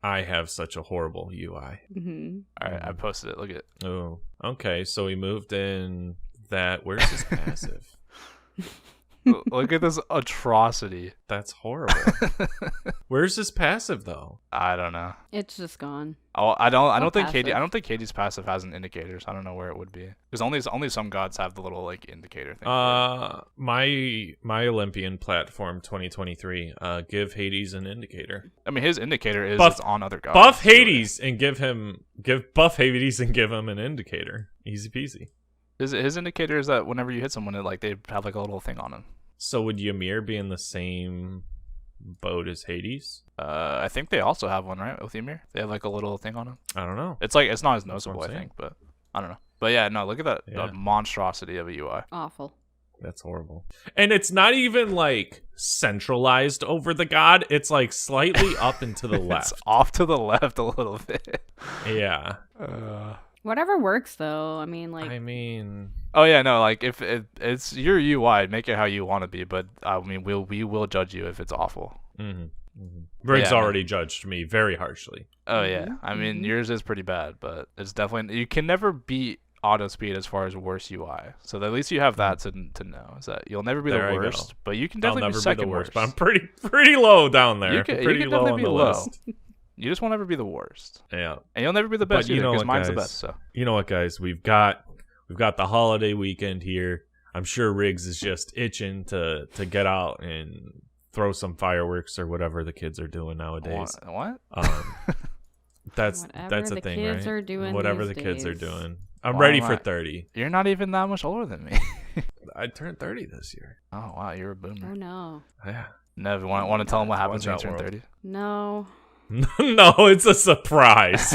I have such a horrible UI. Mm-hmm. All right, I posted it. Look at it. Oh, okay. So we moved in that. Where's his passive? Look at this atrocity. That's horrible. Where's his passive though? I don't know. It's just gone. Oh, I don't think KD's passive has an indicator, so I don't know where it would be. Because only some gods have the little like indicator thing. My Olympian platform 2023. Give Hades an indicator. I mean, his indicator is it's on other gods. Buff Hades and give buff Hades and give him an indicator. Easy peasy. His indicator is that whenever you hit someone, they have like a little thing on him. So would Ymir be in the same boat as Hades? I think they also have one, right? With Ymir, they have like a little thing on him. I don't know. It's not as noticeable, I think, but I don't know. But yeah, no, look at that the monstrosity of a UI. Awful. That's horrible. And it's not even like centralized over the god. It's like slightly up and to the left. It's off to the left a little bit. Yeah. Whatever works, though. I mean, like. I mean, Oh yeah, no, like if it's your UI, make it how you want to be. But I mean, we will judge you if it's awful. Riggs Yeah, already judged me very harshly. Oh yeah, I mean yours is pretty bad, but it's definitely you can never beat auto speed as far as worst UI. So at least you have that to know is that you'll never be There I the go. worst, but you can I'll definitely never be second be the worst, worst. but I'm pretty low down there. You can pretty low definitely on be the low. list. You just won't ever be the worst, Yeah. and you'll never be the best But you either know because what, mine's the guys? best. So You know what, guys? We've got the holiday weekend here. I'm sure Riggs is just itching to get out and throw some fireworks or whatever the kids are doing nowadays. what? That's Whatever a the thing, kids right? are doing Whatever these the kids are days. doing. I'm Why ready am for I- 30. You're not even that much older than me. I turned 30 this year. Oh wow, you're a boomer. Oh, no. Yeah. Nev, want to tell them what happens when you Watch turn out, world. 30? No. No, it's a surprise.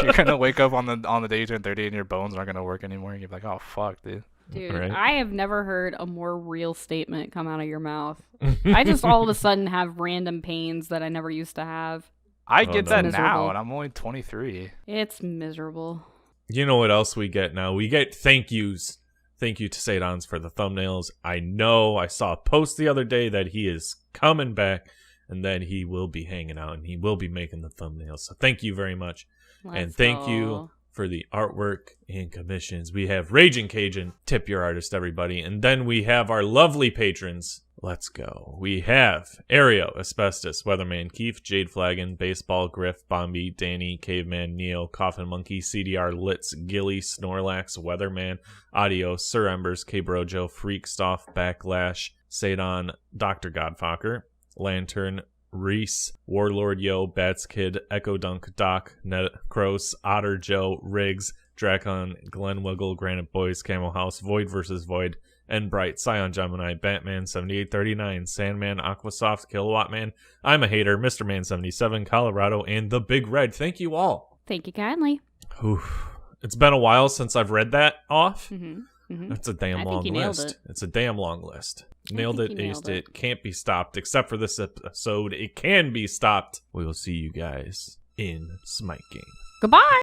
You're gonna wake up on the day you turn 30 and your bones aren't gonna work anymore. You're like, oh fuck, dude. Dude, Right. I have never heard a more real statement come out of your mouth. I just all of a sudden have random pains that I never used to have. I Oh, get no. that Miserable. now, and I'm only 23. It's miserable. You know what else we get now? We get thank yous. Thank you to Sadons for the thumbnails. I know I saw a post the other day that he is coming back and that he will be hanging out and he will be making the thumbnails. So thank you very much. And Let's thank go. you for the artwork and commissions. We have Raging Cajun, tip your artist, everybody. And then we have our lovely patrons. Let's go. We have Aereo, Asbestos, Weatherman, Keith, Jade Flagon, Baseball, Griff, Bombi, Danny, Caveman, Neo, Coffin Monkey, CDR, Litz, Gilly, Snorlax, Weatherman, Audio, Sir Embers, K-Brojo, Freakstoff, Backlash, Sadon, Dr. Godfucker, Lantern, Reese, Warlord Yo, Bats Kid, Echo Dunk, Doc, Necros, Otter Joe, Riggs, Dracon, Glen Wiggle, Granite Boys, Camel House, Void vs. Void, and Bright, Scion Gemini, Batman 7839, Sandman, Aquasoft, Kilowatt Man, I'm a Hater, Mr. Man 77, Colorado, and The Big Red. Thank you all. Thank you kindly. Oof. It's been a while since I've read that off. Mm-hmm. That's a damn I think long you nailed list. it. It's a damn long list. Nailed think it, you aced nailed it. Can't be stopped, except for this episode. It can be stopped. We will see you guys in Smite Game. Goodbye.